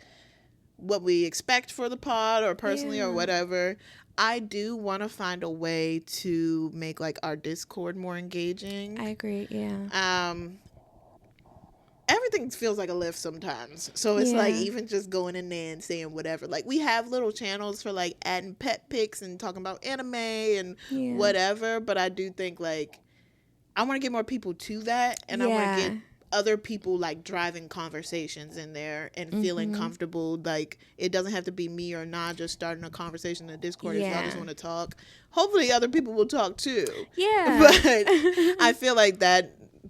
what we expect for the pod, or personally, or whatever. I do want to find a way to make like our Discord more engaging. I agree. Yeah. Everything feels like a lift sometimes, so it's like even just going in there and saying whatever. Like, we have little channels for like adding pet pics and talking about anime and whatever, but I do think like I want to get more people to that, and I want to get other people like driving conversations in there and feeling comfortable. Like, it doesn't have to be me or not just starting a conversation in the Discord if y'all just want to talk. Hopefully other people will talk too. Yeah. But I feel like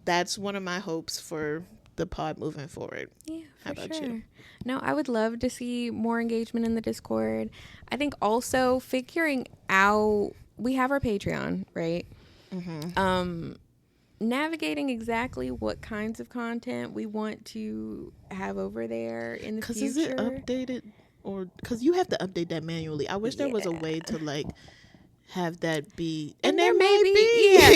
that's one of my hopes for the pod moving forward. Yeah, How about you? No, I would love to see more engagement in the Discord. I think also figuring out, we have our Patreon, right? Navigating exactly what kinds of content we want to have over there in the future. Because is it updated, or because you have to update that manually? I wish there was a way to like have that be, and there may be. Yeah,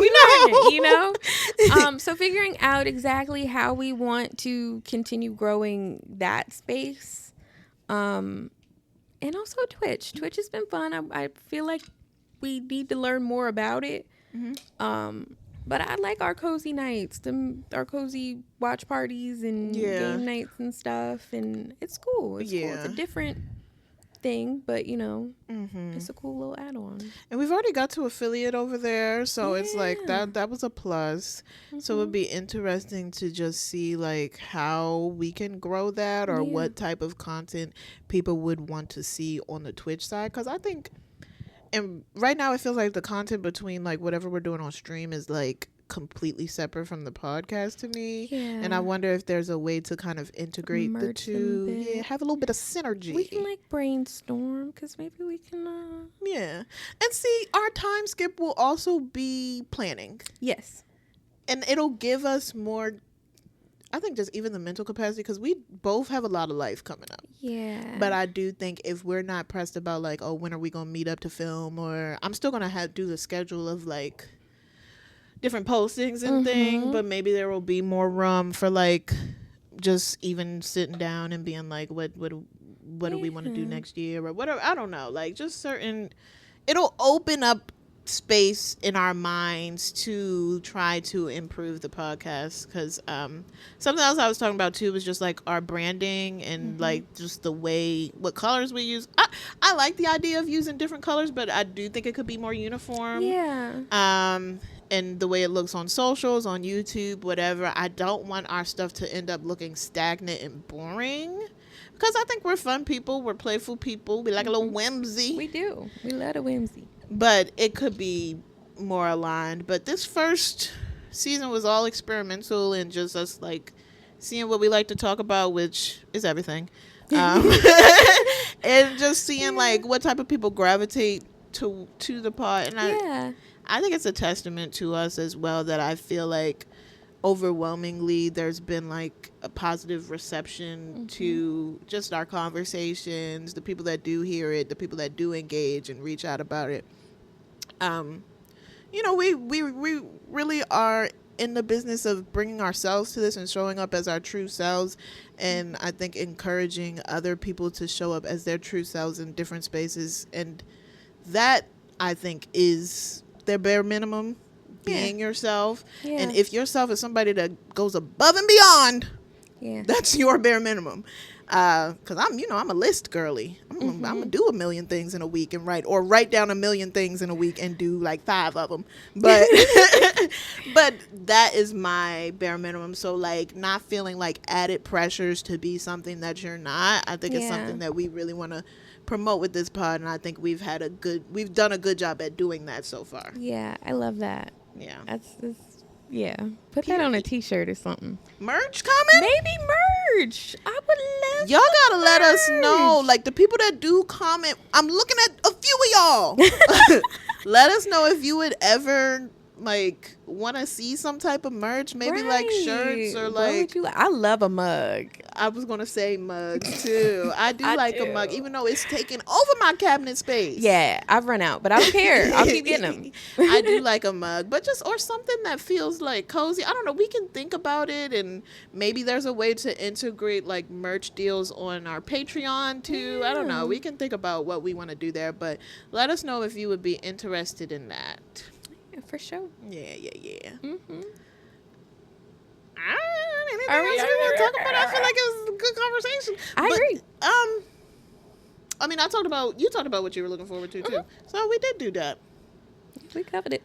we don't know. So figuring out exactly how we want to continue growing that space, and also Twitch. Twitch has been fun. I feel like we need to learn more about it. But I like our cozy nights, our cozy watch parties and game nights and stuff, and it's cool. It's cool. It's a different thing, but it's a cool little add-on. And we've already got to affiliate over there, so it's like that was a plus. So it would be interesting to just see like how we can grow that, or what type of content people would want to see on the Twitch side, because I think, and right now it feels like the content between like whatever we're doing on stream is like completely separate from the podcast to me. And I wonder if there's a way to kind of integrate the two. Have a little bit of synergy. We can like brainstorm, because maybe we can and see, our time skip will also be planning. Yes. And it'll give us more, I think, just even the mental capacity, because we both have a lot of life coming up. Yeah. But I do think if we're not pressed about like, oh, when are we going to meet up to film, or I'm still going to do the schedule of like different postings and things, but maybe there will be more room for like just even sitting down and being like, what do we want to do next year, or whatever. I don't know, like just certain, it'll open up space in our minds to try to improve the podcast, because something else I was talking about too was just like our branding and like just the way, what colors we use. I like the idea of using different colors, but I do think it could be more uniform. And the way it looks on socials, on YouTube, whatever. I don't want our stuff to end up looking stagnant and boring, because I think we're fun people, we're playful people, we like a little whimsy. We do. We love a whimsy. But it could be more aligned. But this first season was all experimental and just us like seeing what we like to talk about, which is everything. And just seeing like what type of people gravitate to the pod. And I think it's a testament to us as well that I feel like overwhelmingly there's been like a positive reception to just our conversations, the people that do hear it, the people that do engage and reach out about it. you know, we really are in the business of bringing ourselves to this and showing up as our true selves, and I think encouraging other people to show up as their true selves in different spaces, and that I think is their bare minimum, being yourself. Yeah. And if yourself is somebody that goes above and beyond, that's your bare minimum. Because I'm a list girly. I'm gonna do a million things in a week and write down a million things in a week and do like 5 of them. But but that is my bare minimum. So like not feeling like added pressures to be something that you're not. I think it's something that we really want to promote with this pod, and I think we've done a good job at doing that so far. Yeah, I love that. Yeah, that's put that on a t-shirt or something. Merch coming? Maybe merch. I would love y'all gotta let us know, like the people that do comment. I'm looking at a few of y'all. Let us know if you would ever like want to see some type of merch, maybe like shirts or like I love a mug. I was gonna say mugs too. I do like a mug, even though it's taking over my cabinet space. Yeah, I've run out, but I don't care. I'll keep getting them. I do like a mug, but or something that feels like cozy. I don't know. We can think about it, and maybe there's a way to integrate like merch deals on our Patreon too. I don't know. We can think about what we want to do there, but let us know if you would be interested in that. Yeah, for sure. Yeah. Mm-hmm. Talk about. I feel like it was a good conversation. I agree. I mean, you talked about what you were looking forward to too. So we did do that. We covered it.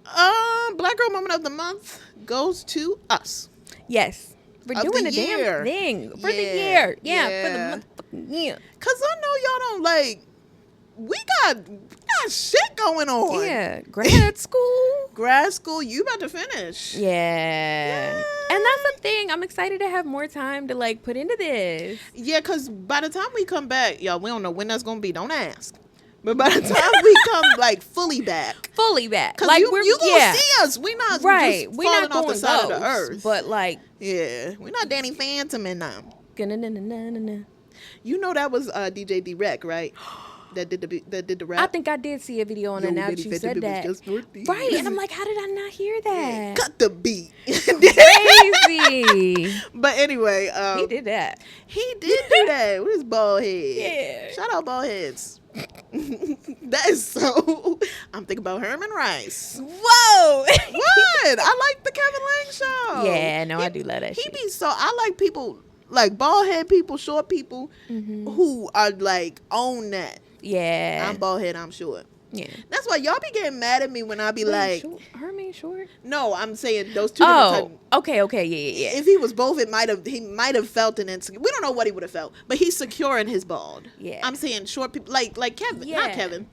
Black Girl Moment of the Month goes to us. Yes. We're doing the damn thing for the year. Yeah, for the motherfucking year. Cause I know y'all don't like. We got shit going on. Yeah, grad school. You about to finish. Yeah. And that's the thing. I'm excited to have more time to like put into this. Yeah, because by the time we come back, y'all, we don't know when that's going to be. Don't ask. But by the time we come like fully back. Because like you going to see us. We not just we falling not off the side of the earth. But like. Yeah. We're not Danny Phantom and them. Na-na-na-na-na-na. You know that was DJ D-Rec, right? That did the rap. I think I did see a video on it now that you said that. Right, and I'm like, how did I not hear that? Cut the beat. Crazy. But anyway. He did that. He did do that with his bald head. Yeah. Shout out bald heads. That is so... I'm thinking about Herman Rice. Whoa. What? I like the Kevin Lang show. Yeah, no, I do love that shit. I like people... Like bald head people, short people who are like own that. Yeah. I'm bald head, I'm short. Yeah. That's why y'all be getting mad at me when I be like... Herman short? No, I'm saying those two different types. Okay, yeah. If he was both, he might have felt an insecure. We don't know what he would have felt, but he's secure in his bald. Yeah. I'm saying short people, like Kevin, not Kevin,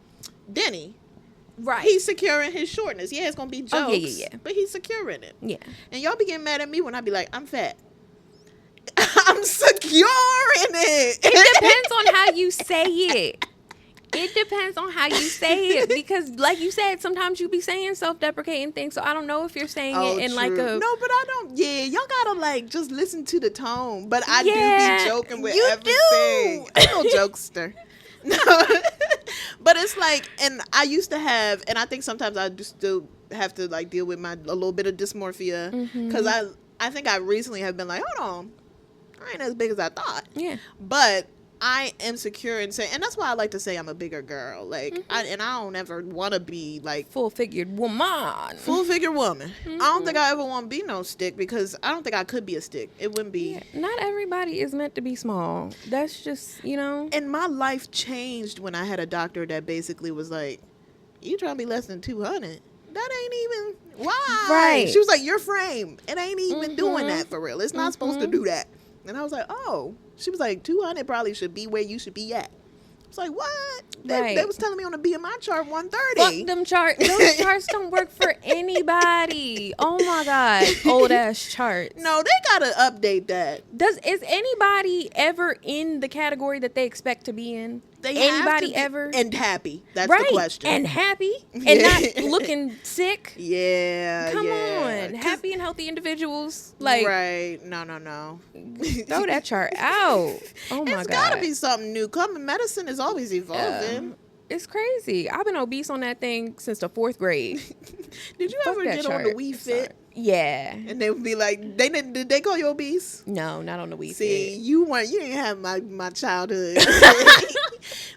Denny. Right. He's secure in his shortness. Yeah, it's going to be jokes, yeah. but he's secure in it. Yeah. And y'all be getting mad at me when I be like, I'm fat. I'm secure in it. It depends on how you say it. It depends on how you say it, because like you said, sometimes you be saying self-deprecating things, so I don't know if you're saying it in like a... No, but I don't... Yeah, y'all gotta like just listen to the tone, but I do be joking with everything. I'm no jokester. No. But it's like, and I used to have, and I think sometimes I just still have to like deal with a little bit of dysmorphia, because I think I recently have been like, hold on, I ain't as big as I thought. Yeah. But I am secure in saying, and that's why I like to say I'm a bigger girl. Like, I don't ever want to be like full-figured woman. I don't think I ever want to be no stick, because I don't think I could be a stick. It wouldn't be. Yeah, not everybody is meant to be small. That's just, And my life changed when I had a doctor that basically was like, you trying to be less than 200. That ain't even, why? Right. She was like, your frame, it ain't even doing that for real. It's not supposed to do that. And I was like, oh. She was like, 200 probably should be where you should be at. I was like, what? They was telling me on the BMI chart 130. Fuck them charts. Those charts don't work for anybody. Oh my God. Old ass charts. No, they gotta update that. Is anybody ever in the category that they expect to be in? Anybody ever? And happy. That's the question. And happy. And not looking sick. Yeah. Come on. Happy and healthy individuals. Like, right. No. Throw that chart out. Oh my God. It's gotta be something new. Medicine is always evolving. It's crazy. I've been obese on that thing since the 4th grade. Did you Fuck ever that get on the chart. Wii I'm Fit? sorry. Yeah. And they would be like, did they call you obese? No, not on the Wii See, Fit. you didn't have my childhood.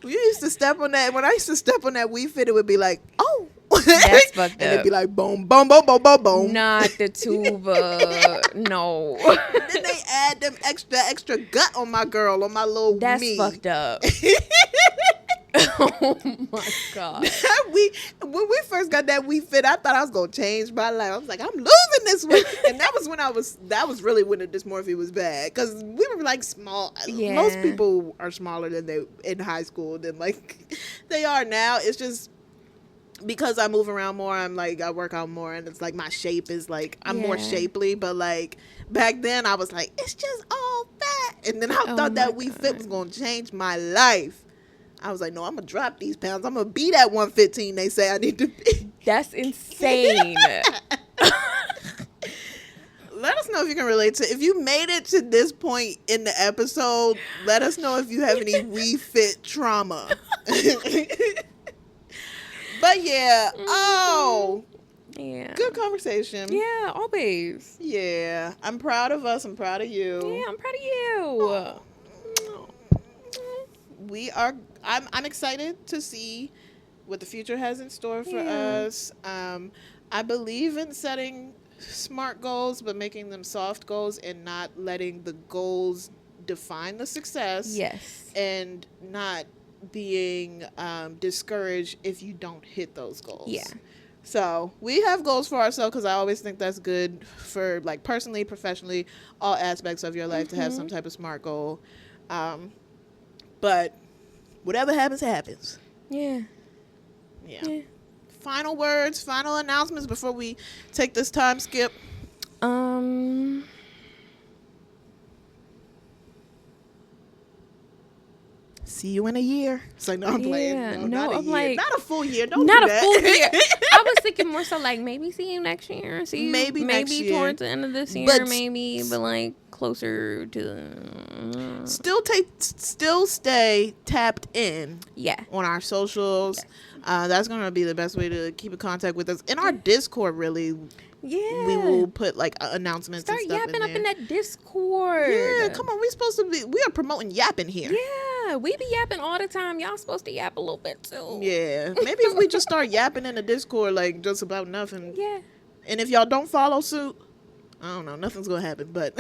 We used to step on that. When I used to step on that Wii Fit, it would be like, oh. That's fucked And it'd up. be like, boom, boom, boom, boom, boom, boom. Not the tuba. No. Then they add them extra gut on my girl, on my little That's me. fucked up. Oh my God. When we first got that Wii Fit, I thought I was gonna change my life. I was like, I'm losing this weight, and that was really when the dysmorphia was bad, because we were like small. Yeah. Most people are smaller than they in high school than like they are now. It's just because I move around more. I work out more, and it's like my shape is like I'm more shapely. But like back then, I was like, it's just all fat, and then I thought that Wii Fit was gonna change my life. I was like, no, I'm going to drop these pounds. I'm going to be that 115 they say I need to be. That's insane. Let us know if you can relate to. If you made it to this point in the episode, let us know if you have any Wii Fit trauma. But yeah. Oh. Yeah. Good conversation. Yeah, always. Yeah. I'm proud of us. I'm proud of you. Yeah, I'm proud of you. I'm excited to see what the future has in store for us. I believe in setting smart goals, but making them soft goals and not letting the goals define the success. Yes. And not being discouraged if you don't hit those goals. Yeah. So we have goals for ourselves, because I always think that's good for like personally, professionally, all aspects of your life to have some type of smart goal. But whatever happens, happens. Yeah. Yeah. Final words, final announcements before we take this time skip. See you in a year. It's like, no, I'm playing. No, I'm year. like, not a full year. Don't not do a that. full year. I was thinking more so like maybe see you next year. See you Maybe next year. towards the end of this year, But but like closer to. Still stay tapped in. Yeah. On our socials. Yes. That's gonna be the best way to keep in contact with us. In our Discord, really. Yeah. We will put like announcements. Start and stuff yapping in up in that Discord. Yeah, come on. We are promoting yapping here. Yeah, we be yapping all the time. Y'all supposed to yap a little bit too. Yeah. Maybe if we just start yapping in the Discord, like just about nothing. Yeah. And if y'all don't follow suit, I don't know, nothing's gonna happen. But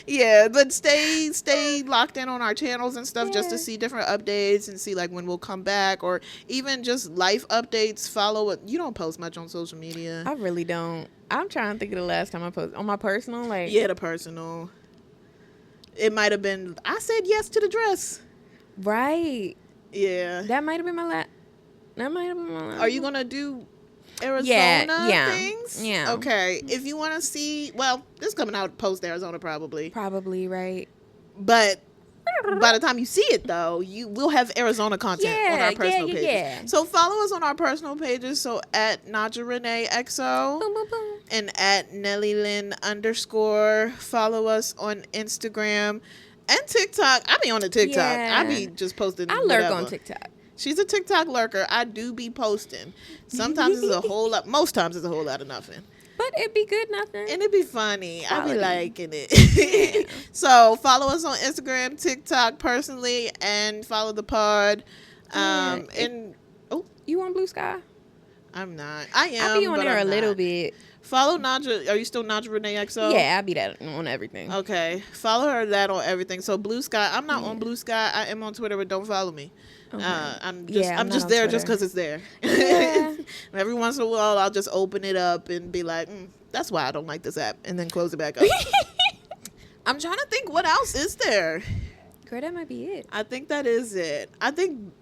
yeah, but stay locked in on our channels and stuff just to see different updates and see like when we'll come back, or even just life updates. Follow it. You don't post much on social media. I really don't. I'm trying to think of the last time I posted on my personal. Like, yeah, the personal. It might have been. I said yes to the dress. Right. Yeah. That might have been my last. That might have been my last. Are you gonna do Arizona things? Yeah. Okay. If you want to see, well, this is coming out post Arizona probably. Probably, right. But by the time you see it, though, you will have Arizona content on our personal pages. Yeah. So follow us on our personal pages. So at Naja Renee XO Boom, boom, boom. and at NellyLynn _ Follow us on Instagram and TikTok. I be on the TikTok. Yeah. I be just posting. I lurk whatever. on TikTok. She's a TikTok lurker. I do be posting. Sometimes it's a whole lot. Most times it's a whole lot of nothing. But it'd be good nothing. And it'd be funny. I be Quality. liking it. So follow us on Instagram, TikTok personally, and follow the pod. You on Blue Sky? I'm not. I am. I be on there a little bit. Follow Naja. Are you still Naja Renee XO? Yeah, I be that on everything. Okay. Follow her that on everything. So Blue Sky. I'm not on Blue Sky. I am on Twitter, but don't follow me. Okay. I'm just there just because it's there. Yeah. Every once in a while, I'll just open it up and be like, that's why I don't like this app, and then close it back up. I'm trying to think what else is there. Girl, that might be it. I think that is it. I think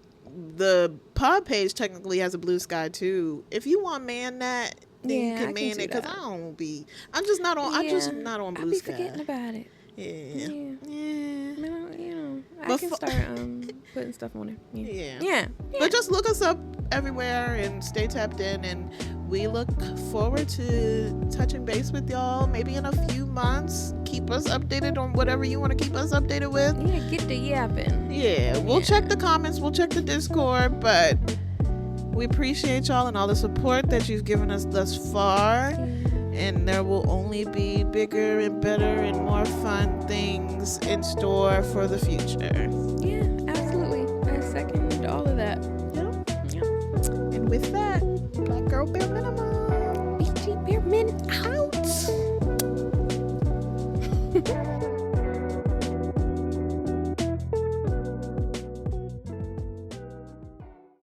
the pod page technically has a Blue Sky too. If you want man that, then you can man it, because I'm just not on. I'm just not on Blue Sky. I be forgetting about it. Yeah. I can start putting stuff on it. Yeah. But just look us up everywhere and stay tapped in, and we look forward to touching base with y'all maybe in a few months. Keep us updated on whatever you want to keep us updated with. Yeah, get the yapping. Yeah, we'll check the comments, we'll check the Discord, but we appreciate y'all and all the support that you've given us thus far. And there will only be bigger and better and more fun things in store for the future. Yeah, absolutely. I second all of that. Yep. And with that, Black Girl Bare Minimum. BGBM out.